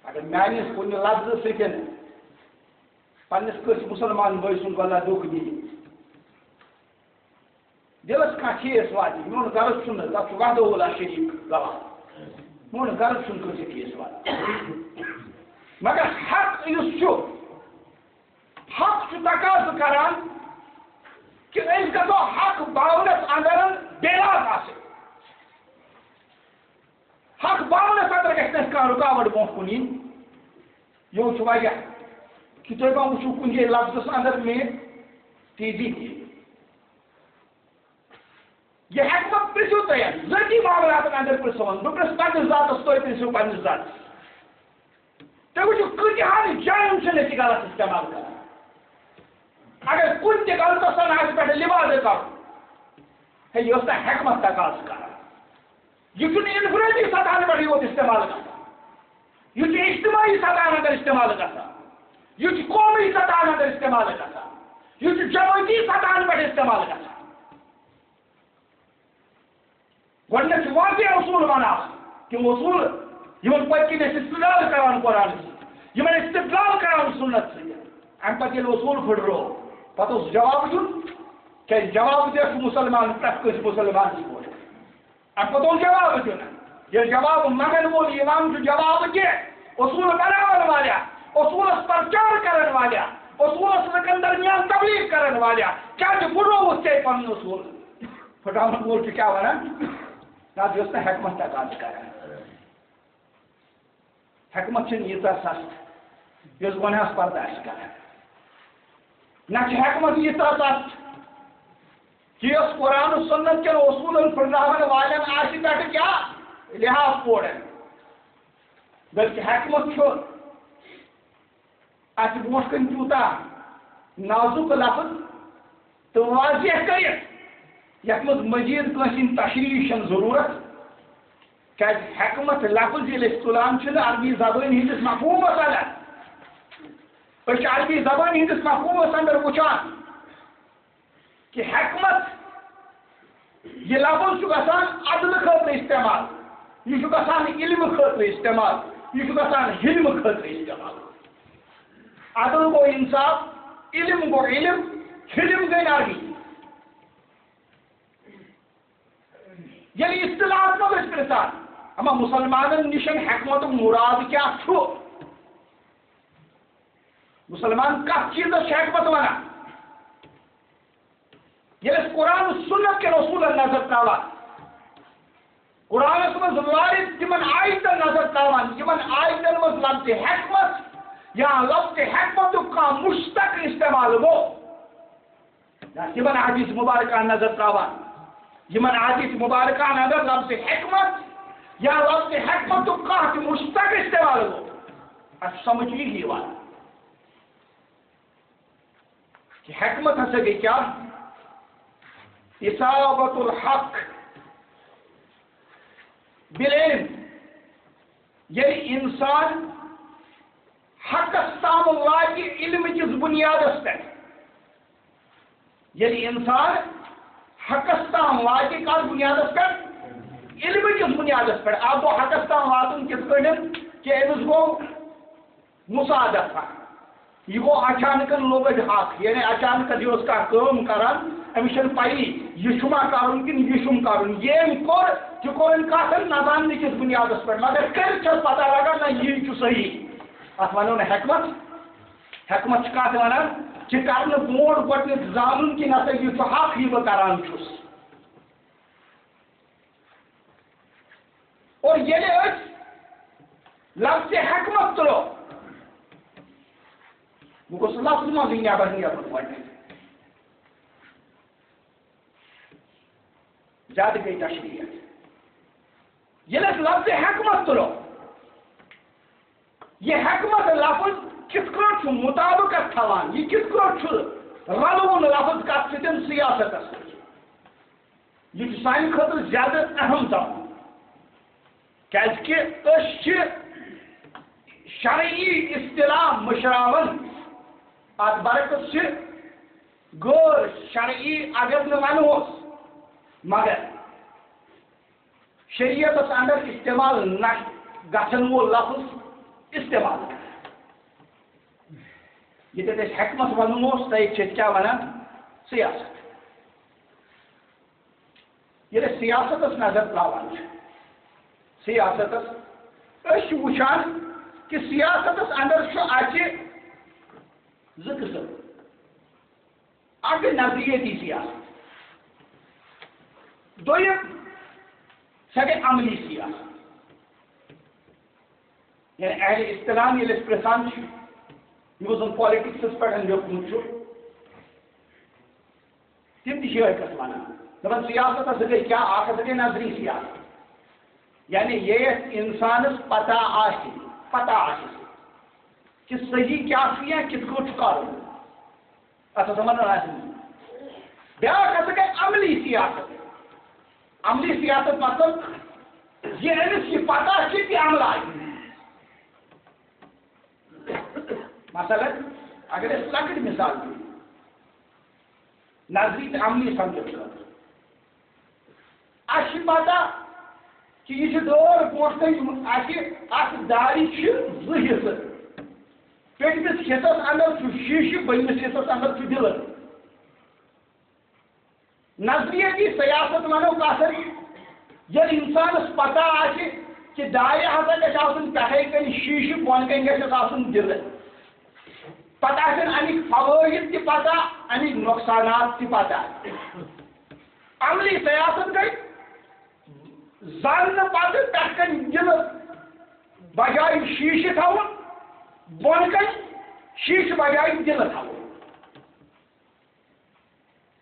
اگر میانس کن لفظ سۭتۍ پنس کٲنٛسہِ مسلمان بٲے سُنٛد بدلا دھوکہ دی دلس کانٛہہ ٹھیس واتہِ میون غرض چھُنہٕ تتھ چھُ وحدہ اللہ شریٖف گواہ میون غرض چھُنہٕ کٲنٛسہِ ٹھیس واتہِ مگر حق یُس چھُ حق چھُ تقاضہٕ کران کہ أسۍ گژھو حق باونس اندر بےلاگ آسٕنۍ حق باونس اندر گژھِ نہٕ کانٛہہ رُکاوٹ برونٛہہ کُن یِنۍ یِہُس چھُ واریاہ کہ تُہۍ ما وٕچھِو کُنہِ جایہِ لفظس اندر مےٚ تیزی تہِ یہ حکمت پرژھِو تُہۍ ذٲتی معاملاتن اندر پرژھون بہٕ پرژھٕ پننس ذاتس تُہۍ پرژھِو پننس ذاتس تُہۍ وٕچھِو کۭتِہن جاین چھِ أسۍ غلط استعمال کران اگر کُنہِ تہِ غلطس آسہِ پٮ۪ٹھ لبادٕ کرُن ہے یہِ ٲس نہٕ حکمت تقاضہٕ کران یہ چھُنہٕ انفرٲدی سطحن پٮ۪ٹھ یوت استعمال گژھان یہ چھُ اجتماعی سطحن اندر استعمال گژھان یہ چھُ قومی سطحن اندر استعمال گژھان یہ چھُ جمٲعتی سطحن پٮ۪ٹھ استعمال گژھان گۄڈنیٚتھ چھُ واضح اصوٗل ونان تِم اصوٗل یمن پٔتۍ کِنۍ أسۍ استدلال کران قرآن سۭتۍ یمن استدلال کران سنت سۭتۍ امہِ پتہٕ ییٚلہِ اصوٗل پھٕٹرو پتہٕ اوس جواب دیُن کیازِ جواب دِتھ چھُ مسلمان پرٛٮ۪تھ کٲنٛسہِ مسلمانس پٲٹھۍ امہِ پتہٕ اوس جواب دیُن یہ جواب منگن وول امام جو جواب کے اصول بناون والا اصول پرچار کرن والا اصول لکن درمیان تبلیغ کرن والا کیا جو بڑو سے پن اصول پھٹاون وول کیا ونان نا دوست حکمت تقاضا کران حکمت چھ یہ سست یس گناہس برداشت کران نہ حکمت یہ سست کہ اس قرآن و سنت کے اصول پھٹراون والن آسی پہ کیا لحاظ پورن بلکہ حکمت چھو ات برونٹ کن تیوتا نازک لفظ تو واضح کرت یت مز مزید کن تشریح ضرورت کیا حکمت لفظ یل تلان عربی زبان ہندس مفہومس اندر عربی زبان ہندس مفہومس اندر وچان کہ حکمت یہ لفظ گژھان عدل خاطر استعمال یہ گژھان علم خاطر استعمال یہ گژھان حلم خاطر استعمال عدل گو انصاف علم گو علم حلم گئی عربی یعنی اصطلاحات ما گژھِ پرژھان اما مسلمانن نشن حکمت مراد کیا چھو مسلمان کت چیزس حکمت ونان یس قرآن سنت کے رسول نظر تراوان قرآن مز وارد تمن آیتن نظر تراوان تمن آیتن مز لفظ حکمت یا لفظ حکمت کا مشتق استعمال گو تمن حدیث مبارکہ نظر تراوان یمن حدیث مبارکہ نظر لفظ حکمت یا لفظ حکمت کا مشتق استعمال گو اب سمجھ ہی وان کہ حکمت ہسا گئی کیا اصابت الحق بالعلم یعنی انسان حق تام واجی علم کس بنیاد پہ یعنی انسان حق تام واجی کس بنیاد پہ علم کس بنیاد پہ اب وہ حق تام واتن کس پہ کہ امس گو مساعدت یہ گو اچانک لوگ حق یعنی اچانک یہ کام کران امس پی یہ کرن کن یہ کرن یم کور یہ کور کتن نظان کس بنیاد پہ مگر کر پتہ لگان نا یہ صحیح ات ونو نا حکمت حکمت کت ونان کہ کرنے برو گۄڈنیتھ زانن کہ نسا یہ حق یہ بہ کران چھس اور ییٚلہِ أسۍ لفظ حکمت تُلو بہ گوٚژھ لفظ منٛزٕے نٮ۪بر نیرُن گۄڈنیتھ زیادہ گئی تشریح ییٚلہِ أسۍ لفظ حکمت تُلو یہ حکمت لفظ کت کٲٹھۍ چھُ مطابقت تھاوان یہ کت کٲٹھۍ چھُ رلوُن لفظ کتھ سۭتۍ سیاستس یہ چھُ سانہِ خٲطرٕ زیادٕ اہم زانُن کیازکہِ أسۍ چھِ شرعی اصطلاح مشراون ات برعکس چھِ غٲر شرعی اگر نہٕ ونہوس مگر شریعتس اندر استعمال نہ گژھن وول لفظ استعمال یہ حکمت ونموس تھی کیا ونان سیاست یہ سیاستس نظر تراوان سیاستس وچان کہ سیاستس اندر اتہ زٕ قسم اکھ نظریتی سیاست دویم سہ گئی عملی سیاست یعنی اہل اصطلاح یل پرژھان زن پالٹکسس پہ لیوکھمت تم تہ کت ونان دپان سیاست ہسا گئی کیا اکھ ہسا گئی نظری سیاست یعنی یہ انسانس پتہ کہ صحیح کیا یا کت کٹ کرو ات ونان بیاکھ ہسا گئی عملی سیاست عملی سیاست مطلب یہ امس یہ پتہ کہ عمل آئی مثلا اگر اس لکٹ مثال دی نظری عملی سمجھت اس پتہ کہ یہ دور برو داری زٕ حصہٕ پٔتمِس حصس اندر شیشہ بٔنمِس حصس اندر دلر نظریتی سیاست ونو کتھ یل انسانس پتہ آسہِ کہ دارِ ہسا گژھِ آسُن پٮ۪ٹھَے کَنۍ شیٖشہِ بۄن کَنۍ گژھٮ۪س آسُن دِلہٕ پتہٕ آسن اَمِکۍ فوٲیِد تہِ پتہ اَمِکۍ نۄقصانات تہِ پتہ عملی سیاست گٔے زاننہٕ پتہٕ پٮ۪ٹھٕ کَنۍ دِلہٕ بجایہِ شیٖشہِ تھاوُن بۄن کَنۍ شیٖشہِ بجایہِ دِلہٕ تھاوُن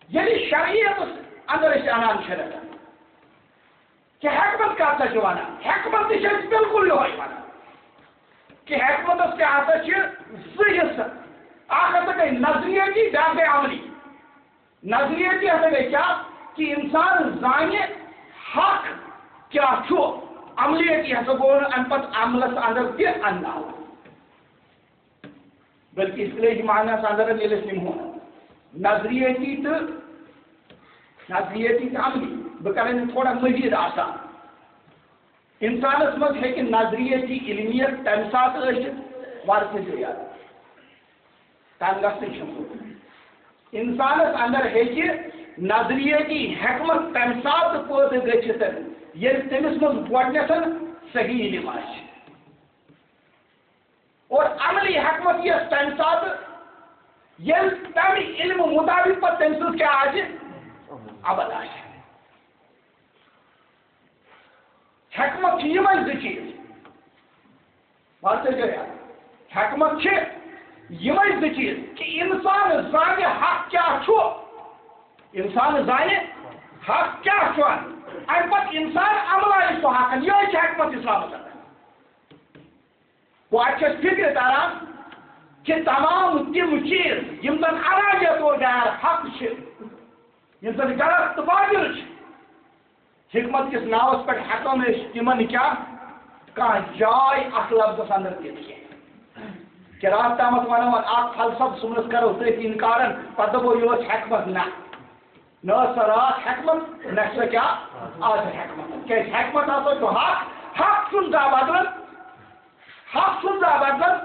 ییٚلہِ شریعتس اندر أسۍ اَنان چھِ رٹان کہ حکمت کَتھ چھِ وَنان حکمت تہِ چھِ أسۍ بِلکُل یِہوٚے وَنان کہ حکمتس تہِ ہسا چھِ زٕ حِصہٕ اکھ ہسا گٔے نظریتی بیٛاکھ گٔے عملی نظریتی ہسا گٔے کیٛاہ کہ اِنسان زانہِ حق کیٛاہ چھُ عملیتی ہسا گوٚو نہٕ اَمہِ پتہٕ عملس اندر تہِ انداو بلکہ اصطلاحی معنیس اندر ییٚلہِ أسۍ نِمہون نظریتی تہٕ عملی بہٕ کرٕ وۄنۍ تھوڑا مزیٖد آسان اِنسانس منٛز ہیٚکہِ نظریتی علمیت تمہِ ساتہٕ ٲسِتھ ورثہٕ جٔیاد تَنہٕ گژھنٕے چھُنہٕ اِنسانس اندر ہیٚکہِ نظریتی حکمت تمہِ ساتہٕ پٲدٕ گٔژھِتھ ییٚلہِ تٔمِس منٛز گۄڈنٮ۪تھ صحیح علم آسہِ اور عملی حکمت یۄس تمہِ ساتہٕ ییٚلہِ تمہِ علمہٕ مُطابق پتہٕ تٔمۍ سٕنٛز کیٛاہ آسہِ عمل آسہِ حکمت چھِ یِمے زٕ چیٖز ورثہٕ جٔیاد حکمت چھِ یِمے زٕ چیٖز کہ اِنسان زانہِ حق کیٛاہ چھُ اِنسان زانہِ حق کیٛاہ چھُ اَمہِ پتہٕ اِنسان عملایہِ سُہ حق یِہوٚے چھِ حکمت اِسلامس اندر گوٚو اَتہِ چھِ اَسہِ فِکرِ تران کہ تمام تِم چیٖز یِم زن علاجے طور غیر حق چھِ یِم زن غلط تہٕ باطل چھِ حکمت کِس ناوس پٮ۪ٹھ ہٮ۪کو نہٕ أسۍ تِمن کیٛاہ کانٛہہ جاے اتھ لفظس اندر دِتھ کینٛہہ کہ راتھ تامتھ ونو اکھ فلسفہٕ صُبحس کرو تٔتھۍ انکارن پتہٕ دپو یہِ ٲس حکمت نہ ٲس سۄ راتھ حکمت نہ چھِ سۄ کیٛاہ آز حکمت کیٛازِ حکمت ہسا چھُ حق چھُنہٕ زانٛہہ بدلان حق چھُنہٕ زانٛہہ بدلان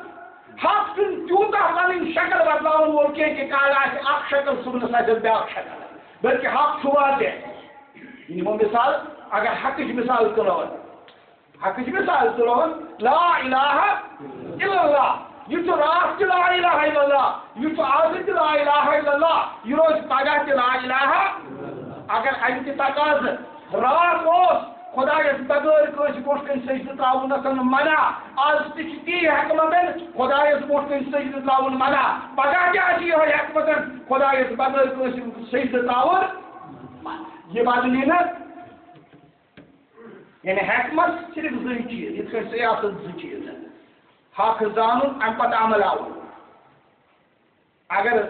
حق چھُنہٕ تیوٗتاہ پنٕنۍ شکل بدلاون وول کینٛہہ کہ کالہِ آسہِ اکھ شکل صُبحس آسٮ۪س بیٛاکھ شکل بلکہ حق چھُ واضح نِمو مثال اگر حقٕچ مثال تُلون لا الہ الا اللہ یہ چھُ راتھ تہِ لا الہ الا اللہ یہ چھُ آز تہِ لا الہ الا اللہ یہ روزِ پگاہ تہِ لا الہ اگر امہِ تہِ تقاضہٕ راتھ اوس خۄدایس بغٲر کٲنٛسہِ برونٛٹھ کَنہِ سجدٕ تراونس منع آز تہِ چھِ تی حکمت خۄدایس برونٛٹھ کَنہِ سجدٕ تراوُن منع پگاہ تہِ آسہِ یِہوٚے حکمت خۄدایس بغٲر کٲنٛسہِ سجدٕ تراوُن یہ بدلی نہ یعنی حکمت صرف زٕ چیٖز یِتھ کٔنۍ سیاست زٕ چیٖز حق زانُن امہِ پتہٕ عمل آوُن اگر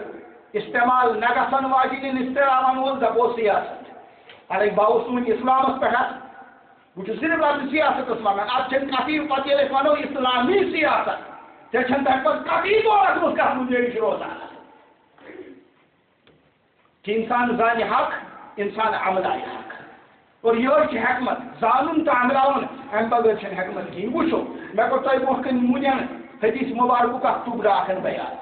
استعمال نہ گژھن واجنٮ۪ن استعمالن وول دپو سیاست الگ باوس وۄنۍ اسلامس پٮ۪ٹھ بہٕ چھُس صرف لفظ سیاستس ونان اتھ چھنہٕ کتھٕے پتہٕ ییٚلہِ أسۍ ونو اسلامی سیاست تیٚلہِ چھنہٕ تمہِ پتہٕ کتھٕے دورس منٛز کتھ گُنجٲیش روزان کہ انسان زانہِ حق انسان عملایہِ حق اور یِہوٚے چھِ حکمت زانُن تہٕ عملاوُن امہِ بغٲر چھنہٕ حکمت کِہیٖنۍ وٕچھو مےٚ کوٚر تۄہہِ برونٛٹھ کَنہِ مُنٮ۪ن حدیث مُبارکُک اکھ ٹُکڑٕ اکھ بیان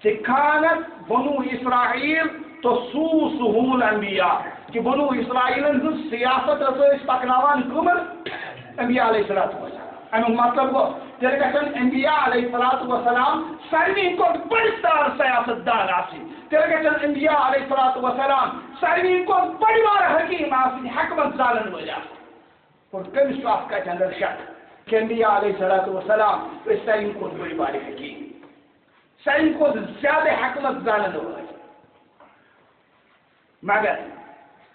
کہ کھانت بنو اسرائیل تسوسُہُم الانبیاء کہ بنو اسرائیلن ہٕنٛز سیاست ٲسۍ پکناوان کٕمن انبیاء علیہ الصلوۃ والسلام امیُک مطلب گوٚو تیٚلہِ گژھن انبیاء علیہ الصلوۃ والسلام ساروی کھۄتہٕ بٔڑۍ بار سیاست دان آسٕنۍ تیٚلہِ گژھن انبیاء علیہ الصلوۃ والسلام ساروی کھۄتہٕ بٔڑۍ بار حکیٖم آسٕنۍ حکمت زانن وٲلۍ آسٕنۍ اور کٔمِس چھُ اتھ کتھِ اندر شک کہ انبیاء علیہ الصلوۃ والسلام ٲسۍ ساروی کھۄتہٕ بٔڑۍ بار حکیٖم ساروی کھۄتہٕ زیادٕ حکمت زانن وٲلۍ مگر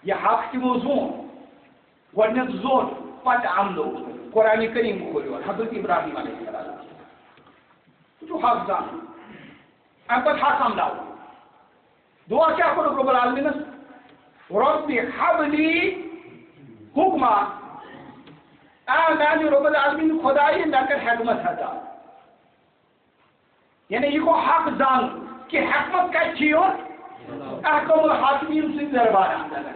یہ حق تِمو زون گۄڈنٮ۪تھ زون پتہٕ عملو قرآن کریم کھولیو حضرت ابراہیم علیہ السلام سُہ چھُ حق زانُن امہِ پتہٕ حق عملاوُن دعا کیٛاہ کوٚرُکھ رۄب العالمیٖنس رۄبِ حب لی حُکما میانہِ رۄب العالمیٖن خۄدایہِ مےٚ کر حکمت عطا یعنی یہِ گوٚو حق زانُن کہ حکمت کتہِ چھِ یِوان احکام الحاکمیٖن سٕنٛدِ دربار اندر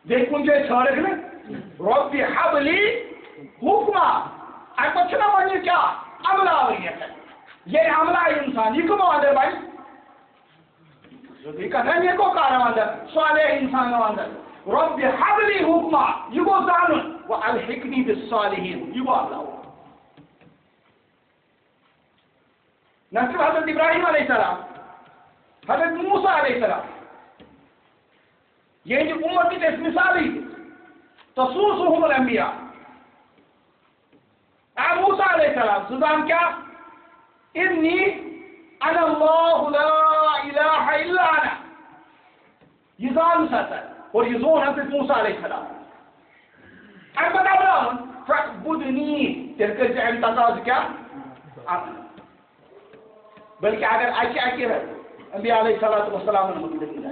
بیٚیہِ کُنہِ جایہِ ژھانڈکھ نہٕ رۄبِ حب لی حُکما امہِ پتہٕ چھُنہ وۄنۍ یہِ کیٛاہ عملاوٕنۍ ییٚلہِ عملایہِ اِنسان یہِ کٕمو اندر بنہِ ذُلقعدہ نیکوکارو اندر صالح انسانو اندر رب هب لي حكما یہ گو زانن والحقني بالصالحين یہ گو اللہ نہ صرف حضرت ابراہیم علیہ السلام حضرت موسیٰ علیہ السلام یہ جو امت کی مثالی تسوسهم الانبیاء اے موسیٰ علیہ السلام سزام کیا انی انا اللہ لا الہ الا انا یہ زان ساتھ اور یہ زون حضرت موسیٰ علیہ السلام ام بتابراؤن فعبدنی تلکر سے تقاض کیا بلکہ اگر اکی رہے انبیاء علیہ السلام مطلق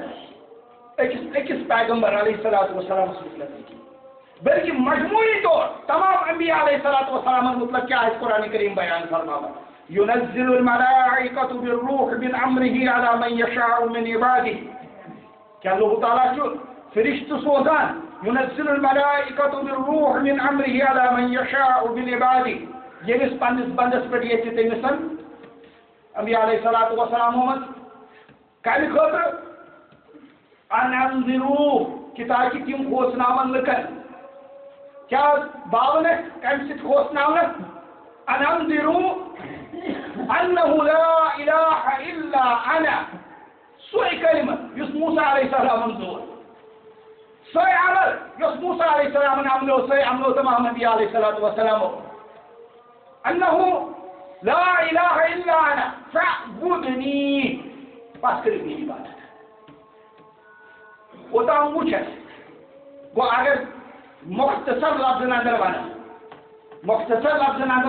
اکس پیغمبر علیہ السلام مطلق بلکہ مجموعی طور تمام انبیاء علیہ السلام مطلق کیا ہے قرآن کریم بیان فرماوا ينزل الملائکۃ بالروح من امرہ علی من یشاء من عبادہ کیا اللہ تعالیٰ جو فرشت سوزان ينزل الملائکۃ بالروح من امرہ علی من یشاء من عبادہ یمس پنس بندس پہ یہ تمسن انبیاء علیہ السلام کمی خاطر ان انذروا کہ تاکہ تم کھوسناون لکن کیا باون کم ست کھوسناون ان انذروا انه لا اله الا انا سوء کلمہ یس موسیٰ علیہ السلام زور سوء عمل یس موسیٰ علیہ السلام عملو سوء عملو تمام انبیاء علیہ السلام انه لا الہ الا انا فاعبدنی بس کرنی عبادت اوتام وچھس گو اگر مختصر لفظ اندر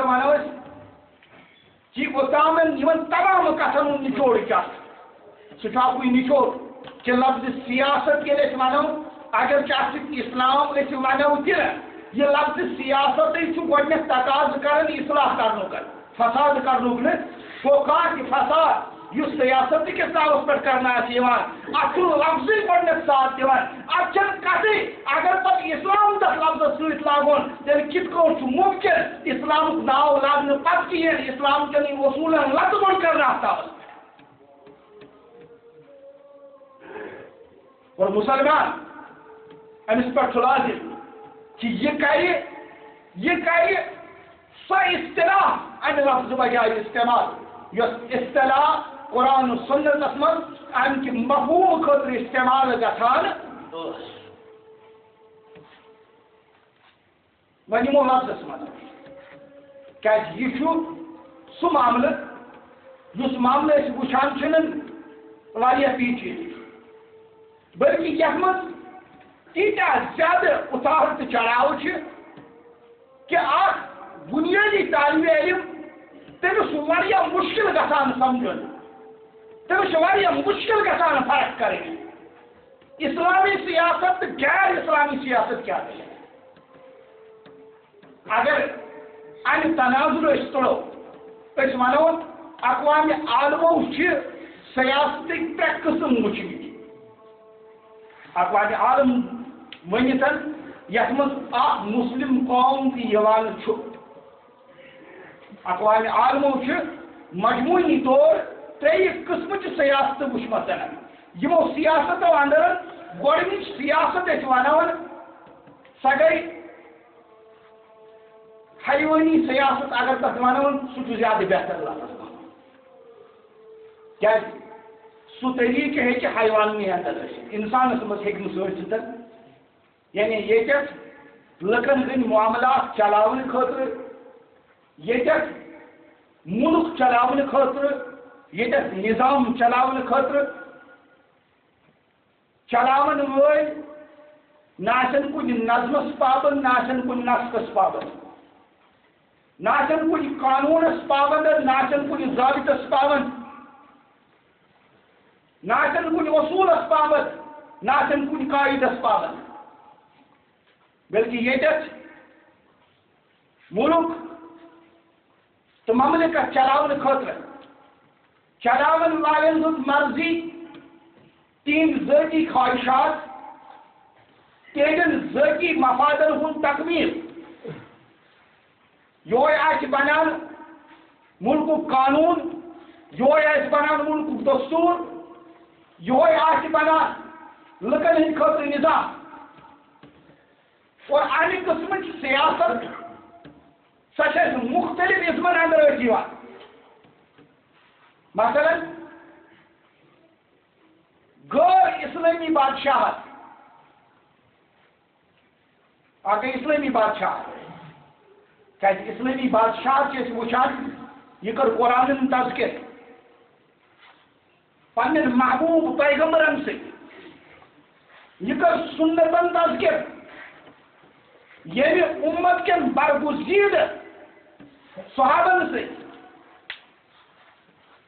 ونو کہ اوتامن یمن تمام کتھن نچوڑ کیا سہ نچوڑ کہ لفظ سیاست یل ونو اگر اسلام ونو تہ یہ لفظ سیاست گۄڈنیٚتھ تقاض کران اصلاح کرنُک فساد کرنُک نہ گوٚو کانٛہہ فساد یُس سیاست کس ناوس پہ کرنا ات لفظ گۄڈنیٚتھ ساتھ دِوان ات کتھے اگر پتہ اسلام تس لفظس ست لاگون تیٚلہِ کِتھ کٲٹھۍ چھُ ممکن اسلامُک ناو لاگنہٕ پتہٕ کہیٖنۍ اسلام کٮ۪ن اصوٗلن لت بوٚڑ کرنہٕ ہفتاوس اور مسلمان امس پہ لازم کہ یہ کر سو اصطلاح امہ لفظ بجائے استعمال یس اصطلاح قرآن و سنتس من امہ مفہوم خاطر استعمال گھان ونمو لفظس من یہ سہ معاملہ اس معاملہ وچان واریاہ پیچیدٕ بلکہ یتھ مز تیتہ زیادہ اتار تو چڑھاو کہ اخ بنیادی طالب علم تمس مشکل گژھان سمجھن تمس مشکل گژھان فرق کریں اسلامی سیاست تو غیر اسلامی سیاست کیا ہے اگر امہ تناظر تڑو ونو اقوام عالمو سیاست ترے قسم وچمت اقوام عالم ونتن یت مز مسلم قوم تہ اقوام عالمو مجموعی طور ترٛیٚیہِ قٕسمٕچ سیاست وٕچھمژ یمو سیاستو اندر گۄڈنِچ سیاست ونان سۄ گٔے حیوٲنی سیاست اگر تتھ ونان سُہ چھُ زیادٕ بہتر لفظ کیٛازِ سُہ طریقہٕ ہیٚکہِ حیواننٕے اندر ٲسِتھ انسانس منٛز ہیٚکہِ نہٕ سُہ ٲسِتھ یعنی ییٚتٮ۪تھ لُکن ہٕنٛدۍ معاملات چلاونہٕ خٲطرٕ ییٚتٮ۪تھ ملک چلاونہٕ خٲطرٕ ییٚتٮ۪تھ نظام چلاونہٕ خٲطرٕ چلاون وٲلۍ نہ آسن کُنہِ نظمس پابند نہ آسن کُنہِ نسقس پابند نہ آسن کُنہِ قانوٗنس پابند نہ آسن کُنہِ ضابطس پابند نہ آسن کُنہِ اصوٗلس پابند نہ آسن کُنہِ قاعدس پابند بلکہ ییٚتٮ۪تھ ملک تو مملکت چلاون خاطر چلاون والن ہند مرضی تہند ذاتی خواہشات تہندین ذاتی مفادن ہند تکمیل یہ بنان ملک قانون یہ بنان ملک دستور یہ بنان لکن ہند خاطر نظام اور امہ قسم سیاست سہ مختلف اسمن اندر مثلا غیر اسلامی بادشاہت اگر اسلامی بادشاہ کہ اسلامی بادشاہ وچان یہ کر قرآن تذکر پنن محبوب پیغمبرن سے یہ کر سنتن تذکر یہ امت کے برگزید صحابن سے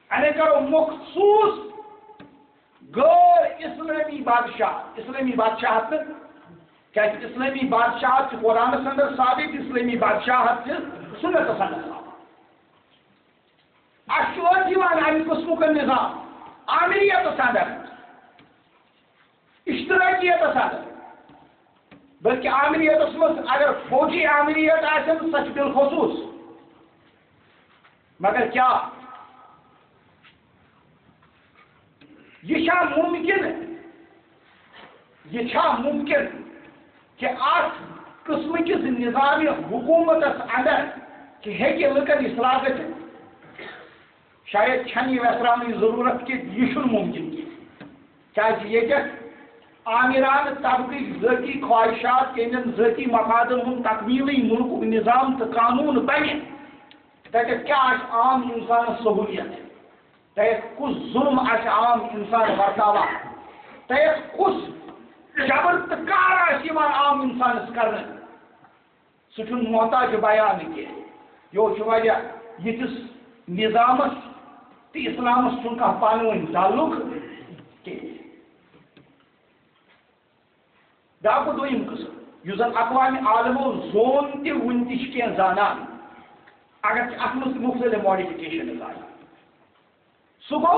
یعنی کرو مخصوص غیر اسلامی بادشاہت کیا اسلامی بادشاہت قرآن اندر ثابت اسلامی بادشاہت سنت اندر ثابت امہ قسم کا نظام آمریت اندر اشتراکیت اندر بلکہ آمریت مز اگر فوجی آمریت آسن سچ بالخصوص مگر کیا یہ ممکن کہ آس قسم کس نظام حکومت اندر کہ ہیکہ لکن اصلاح گژھتھ شاید چھن یہ ویسران ضرورت کہ یہ ممکن کی یہ آمران طبقی ذاتی خواہشات کے ذاتی مفادن ہند تکمیلی ملک نظام تو قانون بنے تک کیا عام انسان سہولیت تک کس ظلم عام انسان برتاوا تک کس جبر تو کار عام انسانس کرنے سہ محتاج بیان کی یہ وجہ یتس نظامس تو اسلامس چھ پانونی تعلق کی باقی دویم قسم اس اقوام عالمو زون تہ ون تہ زانان اگر ات مختلف ماڈیفکیشن آئی سہ گو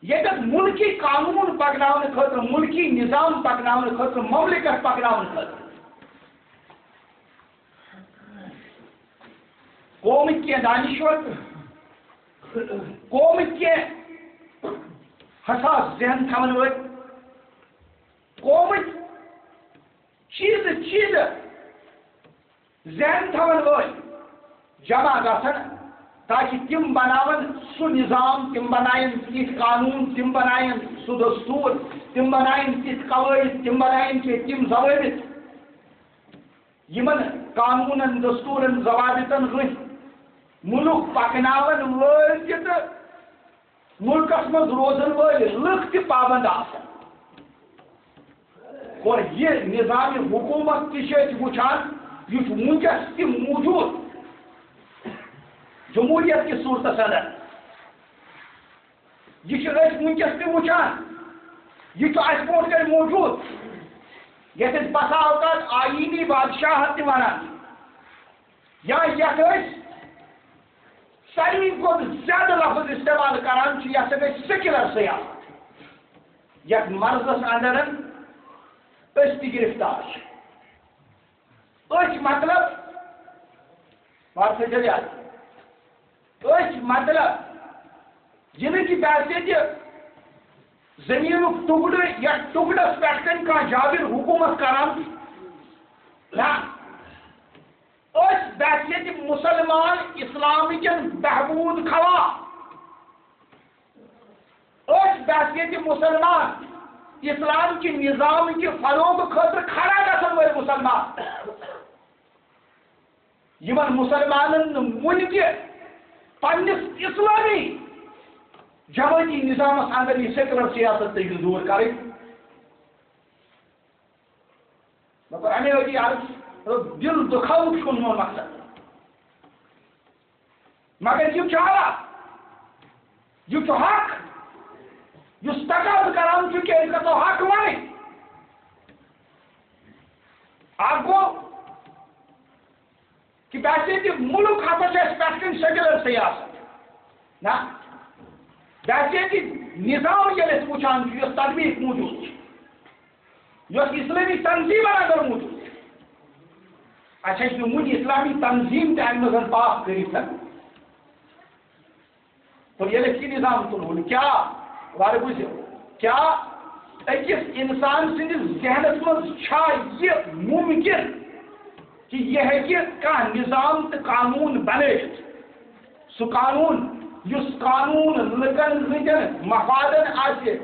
یہ ملکی قانون پکنانے خاطر ملکی نظام پکنانے خاطر مملکت پکنانے خاطر قوم کی دانشور قوم کے حساس ذہن تھون ول قوم چیز ذہن تھون ول جمع گھن تاکہ تم بناون سو نظام تم بنائن تیت قانون تم بنائن سو دستور تم بنائن تیت قواعد تم بنائن کہ تم ضوابط یمن قانون دستور ضوابطن رت ملک پکناون ول تہ ملکس مز روزن ول لکھ تہ پابند آسن اور یہ نظام حکومت تہ وچان یہ ونکس تہ موجود جمہوریت کی صورت اندر یہ ونکس تہ وچان یہ اس پوٹ کر موجود یہ بسا اوقات آئینی بادشاہت تہ ونان یا یتھ ساروی کھت زیادہ لفظ استعمال کران یہ سا گئی سیکولر سیاست یتھ مرضس اندر تہ گرفتار مطلب بات سے چلیے مطلب یہ کہ بحثیت زمین ٹکڑ یا ٹکڑس پہ کھانا جابر حکومت کران نا بحثیت مسلمان اسلام کن بہبود خواہ بحثیت مسلمان اسلام کی نظام کے فروغ خاطر کھڑا گھن ول مسلمان یمن مسلمانن ون کہ پنس اسلامی جماعتی نظام اندر یہ سیکولر سیاست تک دور کریں امی وجہ عرض دل دکھاؤ کن مون مقصد مگر یہ چاہا یہ حق اس تقاض کران کہ تو حق ون آپ کو کہ بحثیت ملک ہسا پہ سیکولر سیاست نا بحثیت نظام یل وچان اس تدبیق موجود اس اسلامی تنظیم اگر موجود اچھا ون اسلامی تنظیم تہ ام مز پاس کر تو یہ نظام تلون کیا وار بوزو کیا أکِس اِنسان سٕنٛدِس ذہنس منٛز چھا یہِ مُمکِن کہ یہ ہیٚکہِ کانٛہہ نظام تہٕ قانوٗن بنٲوِتھ سُہ قانوٗن یُس قانوٗن لُکن ہٕنٛدٮ۪ن مفادن آسہِ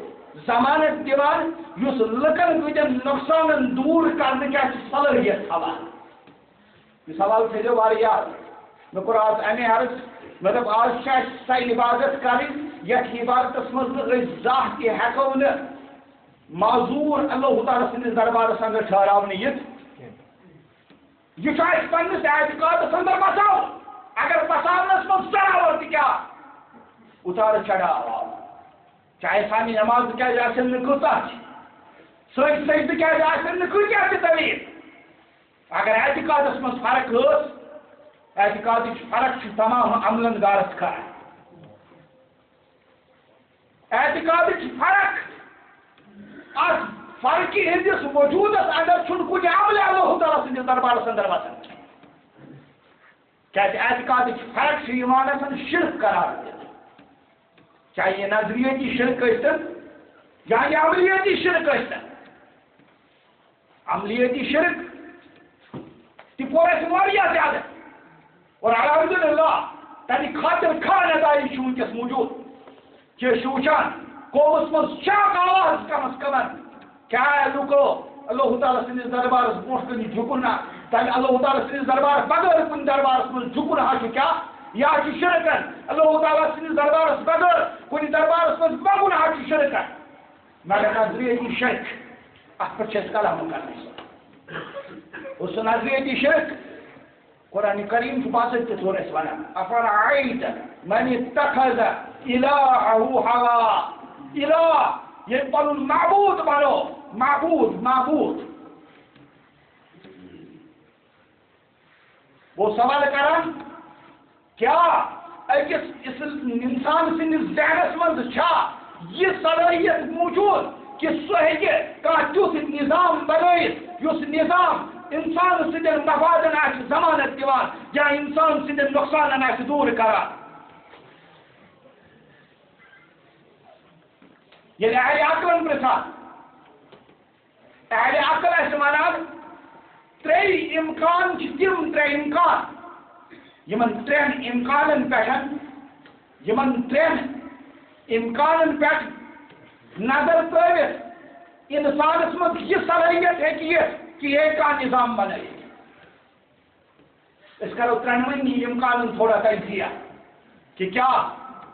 ضمانت دِوان یُس لُکن ہٕنٛدٮ۪ن نۄقصانن دوٗر کرنٕچ آسہِ صلٲحیت تھاوان یہ سوال تھٲیزیو واریاہ یاد مےٚ کوٚر آز اَمے عرض مےٚ دوٚپ آز چھِ اَسہِ سۄ عبادت کَرٕنۍ یتھ عبادتس منٛز نہٕ أسۍ زانٛہہ تہِ ہٮ۪کو نہٕ معذوٗر اللہ تعالیٰ سٕنٛدِس دربارس اندر ٹھہراونہٕ یِتھ یہ اَسہِ پنٛنِس اعتقادس اندر بساو اگر بساونس منٛز ژڑاوو تہِ کیٛاہ اتار چڑھاو چاہے سانہِ نٮ۪ماز کیٛازِ آسن نہٕ کۭژاہ چھِ سٲنۍ سجدٕ کیٛازِ آسن نہٕ کۭتیاہ تہِ طویل اگر اعتقادس منٛز فرق ٲس اعتقادٕچ فرق چھِ تمام عملن گارس کران اعتقادٕچ فرق اتھ فرقہِ ہٕنٛدِس وجوٗدس اندر چھُنہٕ کُنہِ عملہِ اللہ تعالیٰ سٕنٛدِس دربارس اندر وسان کیٛازِ اعتقادٕچ فرق چھِ یِوان آسان شرک قرار دِنہٕ چاہے یہ نظریتی شرک ٲسۍتن یا یہ عملیتی شرک ٲسۍتن عملیتی شرک تہِ پوٚر اَسہِ واریاہ زیادٕ اور الحمدللہ تَمہِ خاطر خاں نتائج چھُ وٕنکٮ۪س موٗجوٗد کہ أسۍ چھِ وٕچھان قومس منٛز چھا آواز کمس کمن کیٛاہ لُکو اللہ تعالیٰ سٕنٛدِس دربارس برونٛٹھ کُن جُکُن نا تَمہِ اللہ تعالیٰ سٕنٛدِس دربارس بغٲر کُنہِ دربارس منٛز جُکُن ہا چھُ کیٛاہ یا چھُ شرکن اللہ تعالیٰ سٕنٛدِس دربارس بغٲر کُنہِ دربارس منٛز بگُن ہا چھُ شرکن مگر نظریتی شرک اتھ پٮ۪ٹھ چھِ أسۍ کلام کران اور سُہ نظریتی شرک قرآن کریم چھُ باضٲبطہٕ طور اَسہِ ونان افرأیت من اتخذ الہہ ہوا الہ یہ پنُن معبوٗد بنو معبوٗد وہ سوال کران کیا أکِس انسان سٕنٛدِس ذہنس منٛز چھا یہ صلٲحیت موٗجوٗد کہ سُہ ہیٚکہِ کانٛہہ تیُتھ نظام بنٲیِتھ یُس نظام انسان سٕنٛدٮ۪ن مفادن آسہِ ضمانت دِوان یا انسان سٕنٛدٮ۪ن نۄقصانن آسہِ دوٗر کران ییٚلہِ اہلِ عقلن پرٛژھان اہلِ عقل آسہِ ونان ترٛےٚ اِمکان چھِ تِم ترٛےٚ اِمکان یِمن ترٛٮ۪ن اِمکانن پٮ۪ٹھ نظر ترٛٲوِتھ انسانس منٛز یہِ صلٲحیت ہیٚکہِ یِتھ کہ یہ کانٛہہ نظام بنٲیِتھ أسۍ کرو ترٛٮ۪نوٕنی اِمکانن تھوڑا تجزیہ کہ کیٛاہ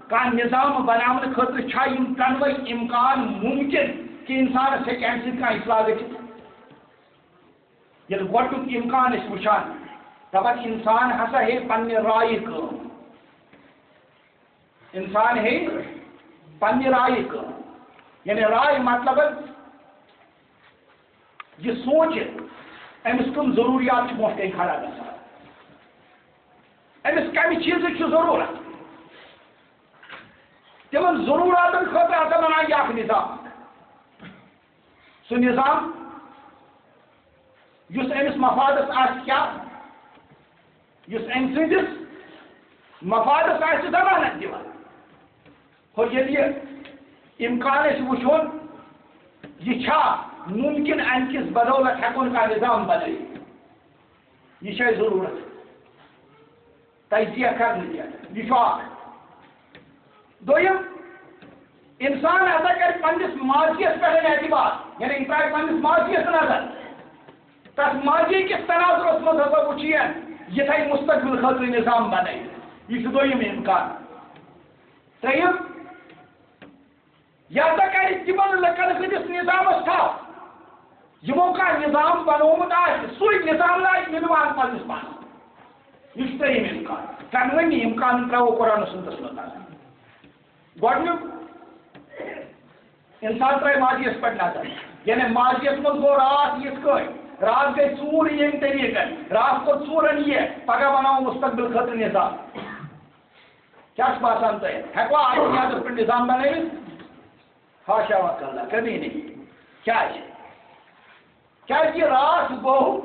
کانٛہہ نظام بناونہٕ خٲطرٕ چھا یِم ترٛٮ۪نوَے اِمکان مُمکِن کہ انسانس ہیٚکہِ اَمہِ سۭتۍ کانٛہہ اصلاح گٔژھِتھ ییٚلہِ گۄڈنیُک اِمکان أسۍ وٕچھان دپان انسان ہسا ہیٚیہِ پننہِ رایہِ کٲم انسان ہیٚیہِ پننہِ رایہِ کٲم یعنی راے مطلب یہ سوچ أمِس کم ضروٗریات چھِ برونٛٹھ کَنہِ کھڑا گژھان أمِس کمہِ چیٖزٕچ چھِ ضروٗرت تِمن ضروٗراتن خٲطرٕ ہسا بناو یہِ اکھ نظام سُہ نظام یُس أمِس مفادس آسہِ کیٛاہ یُس أمۍ سٕنٛدِس مفادس آسہِ ضمانت دِوان ہو ییٚلہِ یہِ اِمکان أسۍ وٕچھون یہِ چھا ممکن امہِ کِس بدولت ہٮ۪کون کانٛہہ نظام بنٲیِتھ یہِ چھِ اَسہِ ضروٗرت تجزیہ کرنہٕ یہِ چھُ اکھ دوٚیِم انسان ہسا کرِ پننِس ماضیَس پٮ۪ٹھ اعتبار یعنی یہِ ترٛاوِ پننِس ماضیَس نظر تتھ ماضی کِس تناظرس منٛز ہسا وٕچھِ یہِ تھاوِ مستقبل خٲطرٕ نظام بنٲیِتھ یہِ چھُ دوٚیِم اِمکان ترٛیٚیِم یہِ ہسا کرِ تِمن لُکن ہٕنٛدِس نظامس تھاو یِمو کانٛہہ نظام بنومُت آسہِ سُے نظام لاگہِ نِوان پننِس پانس یہِ چھُ ترٛیٚیِم اِمکان ترٛٮ۪نوٕنی اِمکانن ترٛاوو قرآن سُنتس منٛز نظر گۄڈنیُک انسان ترٛاوِ ماضیَس پٮ۪ٹھ نظر یعنی ماضیَس منٛز گوٚو راتھ یِتھ کٲٹھۍ راتھ گٔے ژوٗر ییٚمہِ طریٖقن راتھ کوٚر ژوٗرن یہِ پگاہ بناوو مستقبل خٲطرٕ نظام کیٛاہ چھُ باسان تۄہہِ ہٮ۪کوا اَتھ بُنیادس پٮ۪ٹھ نظام بنٲوِتھ حاشا وکلا کبھی نہیں کیٛازِ کیٛازِ راتھ گوٚو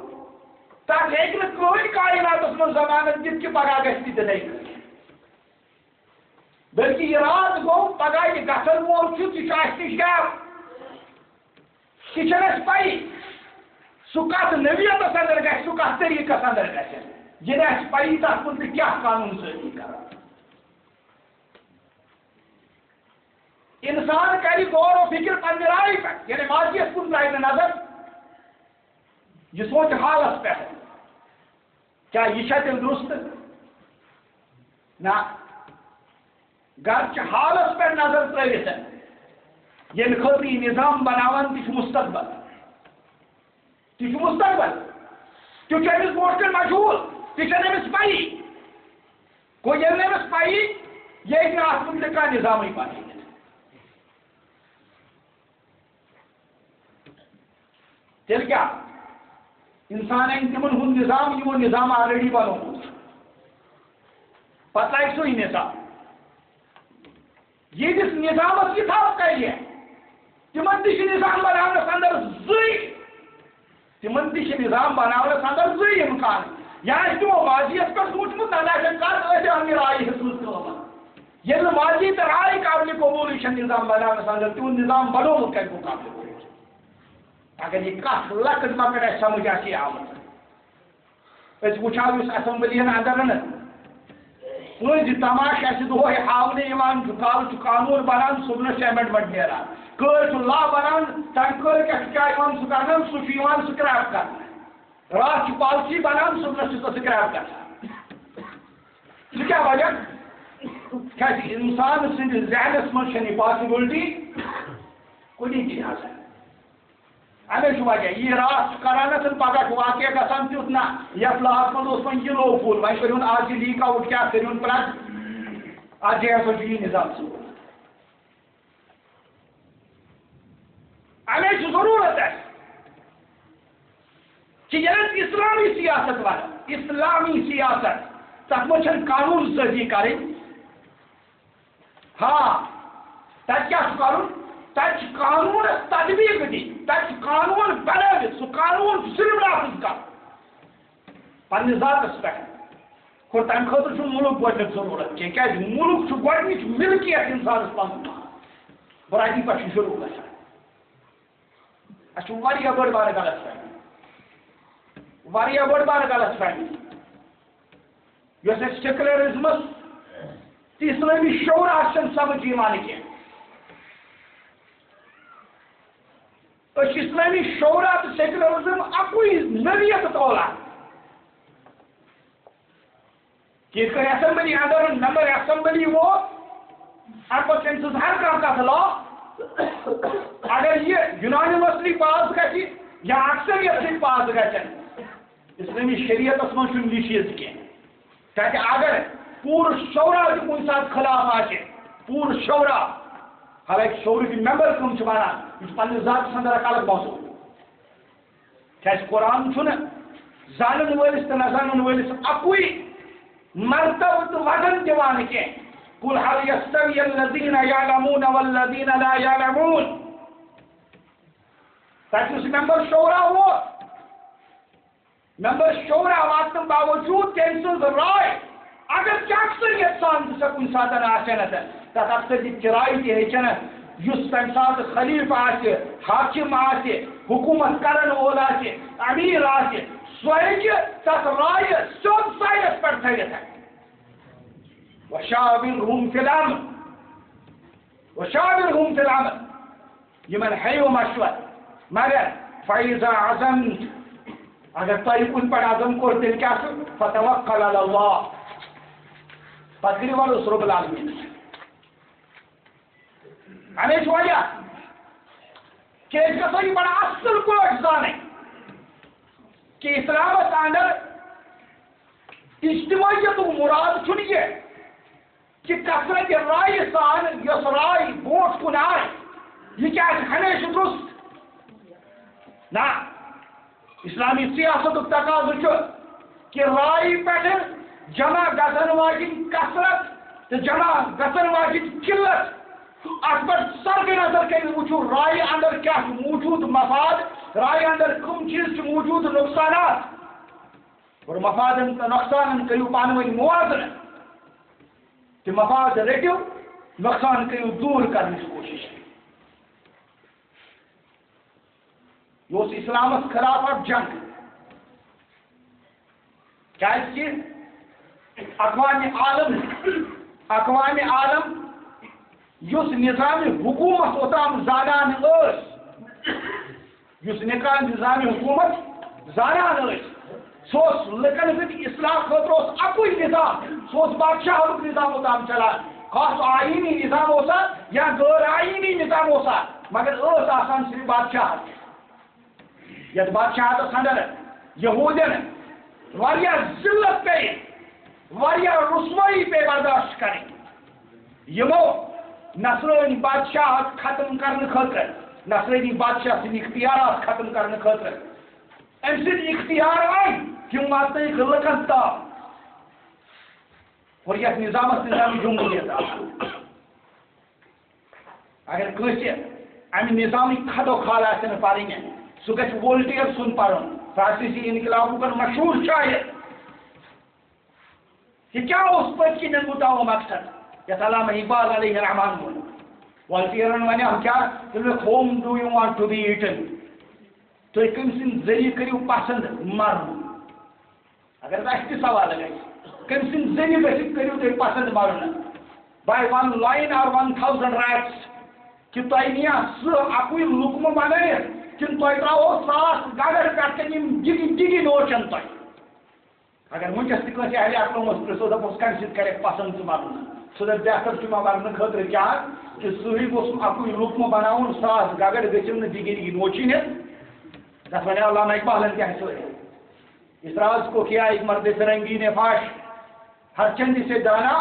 تتھ ہیٚکہِ نہٕ کٕہۭنۍ کایناتس منٛز ضمانت دِتھ کہِ پگاہ گژھِ تہِ تِتھَے کٔنۍ بلکہ یہ رات گوٚو پگاہ یہِ گژھن وول چھُ تہِ چھُ اَسہِ نِش غٲب یہ چھنس پائی سو کت نویتس اندر گژھِ سو کت طریقس اندر گژھِ یہ نہ پائی تک متعلق کیا قانون سازی کران انسان کری غور و فکر پنہ رائے پہ یعنی ماضیس کن ترائے نظر یہ سوچ حالس پہ کیا یہ تیل درست نہ گرچہ حالس پہ نظر ترت یم خاطر یہ نظام بناوان تہ مستقبل تہ مستقبل تہ امس برو کن مجہول تہ امس پی گو یل امس پی یہ ہیٚکہِ نہٕ اتھ متعلق کانٛہہ نظامٕے بنٲوِتھ تیل کیا انسان تمن ہند نظام یمو نظام آلریڈی بنومت پتہ لگہ سوی نظام یتس نظامس یہ تھو کر تمن تہ نظام بناونس اندر تمن تہ نظام بناونس اندر زی امکان یا تمو ماضیس پہ سوچمت نہ رائے حصل یل ماضی تو رائے قابل قبول نظام بناونس اندر تہد نظام بنومت کتہ قابل قبول اگر یہ کت لکٹ مکٹ سمجھ آئی آمت وچھو اس اسمبلین اندر کچھ تماش دہے ہاؤنے کال قانون بنان صبح امینڈمنٹ نیران کل لا بنان تمہ کل کیا سہ کر سکریپ کر رات پالسی بنان صبح سکریپ کر کیا وجہ انسان سند ذہنس من پاسبلٹی کن تہ امی وجہ یہ رات کران پگہ واقع گھان تیت نا یس لاس من وی کلو پھول وی کرون آج یہ لیک آؤٹ کیا کرون پلگ آج جی ہسا یہ نظام سور امی ضرورت ہے کہ یہ اسلامی سیاست ون اسلامی سیاست تک من قانون سازی کریں ہاں تک کیا کرن تک قانون تطبیق دی تک قانون بنوت سہ قانون صرف نافذ کر پنہ ذاتس پہ اور تمہ خاطر ملک گۄڈنیُک ضرورت کیا ملک گۄڈنِچ ملکیت انسانس پن برادری پہ شروع گژھان اچھا واریاہ بڑ بار غلط فہمی واریاہ بڑ بار غلط فہمی یس سیکولرزمس تہ اسلامی شعور سمجھ یوان کی اسلامی شعرا تو سیکولرزم اکوئی نویت تولا کہ اسمبلی اندر ممبر اسمبلی وہ ام پہ تم ہر کت لا اگر یہ یونانیمسلی پاس گی یا اکثریت سی پاس گھن اسلامی شریعت من یہ چیز کی اگر پور شعرا کن سات خلاف آئے پور شعرا حالانکہ شعور کی ممبر کم ونان یہ پنہ ذات اندر اک الگ موضوع کیا قرآن زانن ولس تو نہ زانن ولس اکوئی مرتبہ تو وزن دان کی قل هل يستوي الذين يعلمون والذين لا يعلمون تاکہ ممبر شعرا ہو ممبر شعرا واتن باوجود تم سن رائے اگر کیا اکثریت سان کن سات آن تک اکثریت کی رائے تہ ہیچن اس تمہ سات خلیفہ آسہ حاکم آسہ حکومت کرن وول آسہ امیر آسہ سہ ہیکہ تس رائے سیود سائنس پہ تھوت وشاورهم في الامر وشاورهم في الامر یمن ہیو مشور مگر فاذا عزمت اگر تہ کن پہ عزم کور تیل کیا فتوکل علی اللہ پتہ کرو ولس رب العالمین ہمیشہ وجہ کہ گھو یہ بڑا اصل پہ زان کہ اسلامس اندر اجتماعیت مراد یہ کہ کثرت رائے سان یس رائے بروٹ کن آئے یہ کیا ہمیشہ درست نہ اسلامی سیاست تقاضہ کہ رائے پہ جمع گھن واجن کثرت تو جمع گھن واجن قلت ات پہ سرد نظر کر وچو رائے اندر کیا موجود مفاد رائے اندر کم چیز موجود نقصانات اور مفاد نقصان کرو پانو موازنہ کہ مفاد رٹو نقصان کرو دور کرنے کی کوشش یہ اسلامس خلاف اک جنگ کہ اقوام عالم اس نظام حکومت اوتام زانان اس نظام حکومت زانان سوس لکن سۭتۍ اصلاح خٲطرٕ اکُے نظام سوس بادشاہُک نظام اوتام چلان خاص آئینی نظام اوسا یا غیر آئینی نظام اوسا مگر آسان صرف بادشاہ یتھ بادشاہتس اندر یہودین واریاہ ذلت پے واریاہ رسوائی پے برداشت کریں یمو نصرٲنی بادشاہت ختم کرنے خاطر نصرٲنی بادشاہ سٕنٛدۍ اختیارات ختم کرنے خاطر امہِ سۭتۍ اختیار آئی تِم واتنٲیِکھ لُکن تام اور یتھ نظامس نظام جمہوریت اگر کٲنٛسہِ امہِ نظامٕکۍ کھدو کھال آسہِ پرٕنۍ سُہ گژھِ وولٹیر سُنٛد پرُن فرانسیسی انقلابُک مشہوٗر شاعر یہ کیا اوس پٔتۍ کِنٮ۪ن مُدعا مقصد یتھ علامہ اقبال علیہ الرحمان ووٚن وولٹیرن ونیٛاو کیٛاہ ہوم do you want to be eaten تُہۍ کٔمۍ سٕنٛدۍ ذٔریعہٕ کٔرِو پسنٛد مرُن اگر اَسہِ تہِ سوال گژھِ کٔمۍ سٕنٛدۍ ذٔریعہٕ گٔژھِتھ کٔرِو تُہۍ پسنٛد مرُن باے ون لایِن آر 1000 رایٹس کہ تۄہہِ نِیا سُہ اَکُے لُکمہٕ بنٲیِتھ کِنہٕ تۄہہِ ترٛاوو 1000 گگر پٮ۪ٹھ کَنۍ یِم ڈِگی نوچن تۄہہِ اگر وٕنکٮ۪س تہِ کٲنٛسہِ اہلِ عقلو منٛز پرٛژھو دَپوس کَمہِ سۭتۍ کَرٮ۪کھ پسنٛد ژٕ مرُن سُہ دَپہِ بہتر چھُ مےٚ مرنہٕ خٲطرٕ کیٛاہ کہ سُے گوٚژھ اَکُے لُکمہٕ بناوُن 1000 گگر گٔژھِم نہٕ ڈِگی نوچِنِتھ تَتھ وَنیٛاو علامہ اقبالن کیٛاہ چھُ اس راز کو کیا ایک مرد فرنگی نے فاش ہر چند سے دانا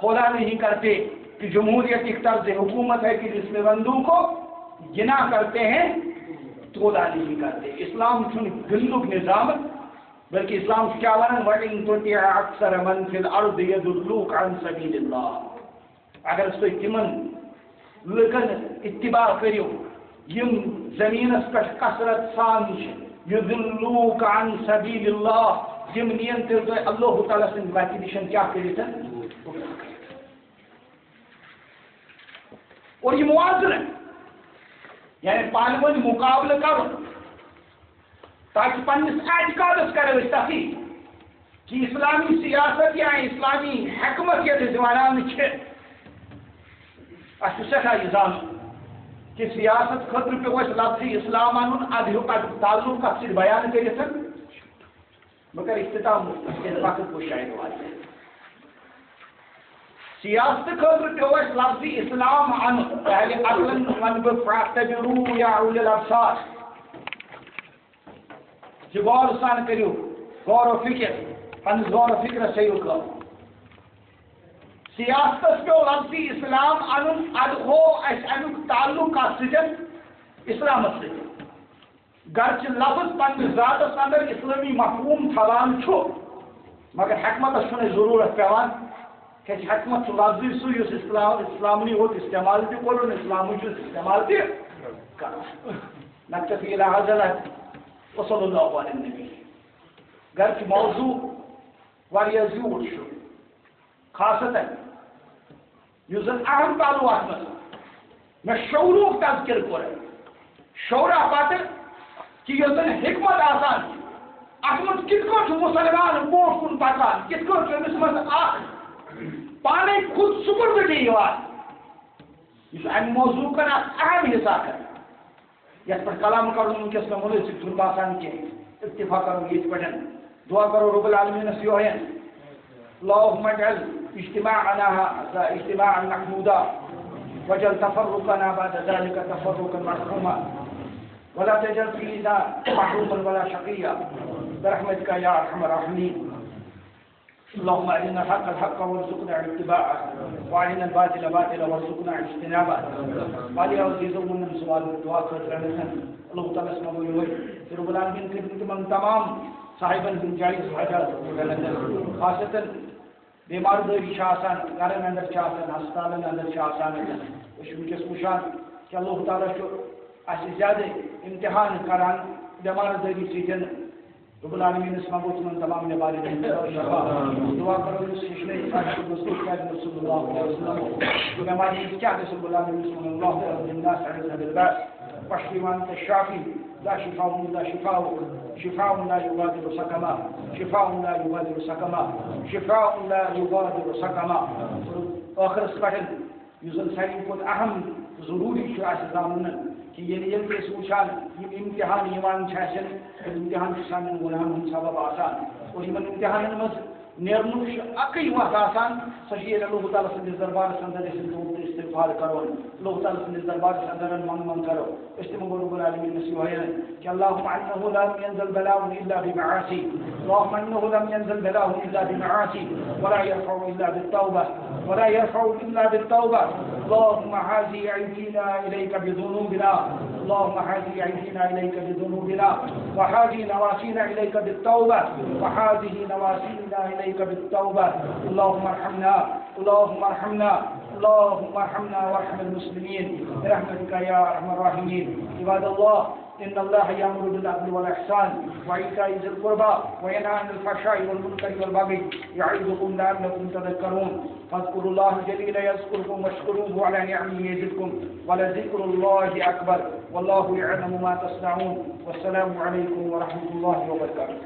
کھولا نہیں کرتے کہ جمہوریت ایک طرز حکومت ہے کہ جس میں بندوق کو گنا کرتے ہیں تولا نہیں کرتے اسلام چھن گندک نظام بلکہ اسلام کیا ونن وَإِن تُطِعْ أَكْثَرَ مَنْ فِي الْأَرْضِ يَضِلُّوكَ عَنْ سَبِيلِ اللَّهِ اگر تُہۍ تِمن لُکن اتباع کٔرِو یِم زٔمیٖنس پٮ۪ٹھ کثرت سان چھِ یُضِلُّوكَ عَنْ سَبِيلِ اللَّهِ یِم نِین تیٚلہِ تۄہہِ اللہ تعالیٰ سٕنٛدِ وَتہِ نِش کیٛاہ کٔرِتھ اور یہ موازنہ یعنی پانہٕ ؤنۍ مقابلہٕ کرُن تاکہ پننس اعتقادس کرو تحقیق کہ اسلامی سیاست یا اسلامی حکمت یتھ ونان اس سٹھا یہ زان کہ سیاست خاطر پہ لفظی اسلام ان تعلق ات سی بیان کرت بہ کر اختتام وقت کو شاید والے سیاست خاطر پہ لفظی اسلام ان پہلے عقلن ون بہ فاعتبروا یا اولی الابصار کہ غور سان کرو غور و فکر پنس غور و فکر سیو کر سیاست پہ لفظی اسلام ان ادہو امیک تعلق اسلام گرچہ لفظ پنس ذاتس اندر اسلامی مفہوم تھوان مگر حکمتس ضرورت پیوان کہ حکمت لفظی سہ اسلام یوت استعمال تہ کورن اسلام استعمال تہ کر نقطہ حضرت وصلی اللہ علیہ نبی گرچہ موضوع واریاہ زیوٗٹھ چھُ خاصتاً یُس زن اہم پہلو اتھ منٛز مےٚ شعوٗرُک تذکر کوٚر شعوٗرا پتہٕ کہ یۄس زن حکمت آسان اتھ منٛز کِتھ کٔنۍ چھُ مُسلمان برونٛٹھ کُن پکان کِتھ کٔنۍ چھُ أمِس منٛز اکھ پانے خود سپرڈی یِوان یُس امہِ موضوٗعکن اکھ اہم حصہ کرِ یتھ پہ کلام کرو ونکس میں مناسب چھُنہٕ باسان کینٛہہ اتفاق کرو یتھ پہ دعا کرو رب العالمینس یوہے اللهم اجعل اجتماعا محمودا واجعل تفرقنا بعد ذلك تفرقا مرحوما ولا تجعل فينا محروما ولا شقيا برحمتك يا ارحم الراحمين اللهم ارنا الحق الحق وارزقنا اتباعه وارنا الباطل باطلا وارزقنا اجتنابه بالي عزيز من سوال دعا کرنے اللہ تعالی سے مغفرت رب العالمین کے تمام تمام صاحبن جائز حاجات خاصتا بیمار داری گھرن اندر ہسپتالن اندر ونکس وچان کہ اللہ تعالیٰ زیادہ امتحان کران بیمار داری سۭتۍ رب العالمین منگو تمام تمام والدین دعا کرو رسول اللہ علیہ وسلم بیماری کیا رب العالمین صلی اللہ علیہ وسلم پشتیوان شافی لا شفاء إلا شفاء، شفاء لا يغادر سقما، شفاء لا يغادر سقما، شفاء لا يغادر سقما. آخر اسپٹن یوزن ساری کھت اہم ضروری زانن کہ یل وچان امتحان امتحان سان گناہن ہند سبب آسان اور امتحان مز نیرنک اکی وقت آسان سہ اللہ تعالیٰ سندس دربار اندر استغفار کرو، اللہ تعالیٰ سندس دربار اندر من کرو، استمغ رب العالمین نسیوہین کہ اللہم انہو لم ينزل بلاء الا بمعاصی، اللہم انہو لم ينزل بلاء الا بمعاصی ولا يرفع الا بالتوبہ ولا يرفع الا بالتوبہ. اللهم هذه أيدينا إليك بذنوبنا، اللهم هذه أيدينا إليك بذنوبنا وهذه نواسينا إليك بالتوبة وهذه نواسينا إليك بالتوبة. اللهم ارحمنا، اللهم ارحمنا، اللهم ارحمنا وارحم المسلمين برحمتك يا أرحم الراحمين. عباد الله، إن الله يأمر بالعدل والإحسان وإيتاء ذي القربى وينهى عن الفحشاء والمنكر والبغي يعظكم لعلكم تذكرون. فاذكروا الله الجليل يذكركم واشكروه على نعمه يزدكم ولذكر الله أكبر والله يعلم ما تصنعون. والسلام عليكم ورحمة الله وبركاته.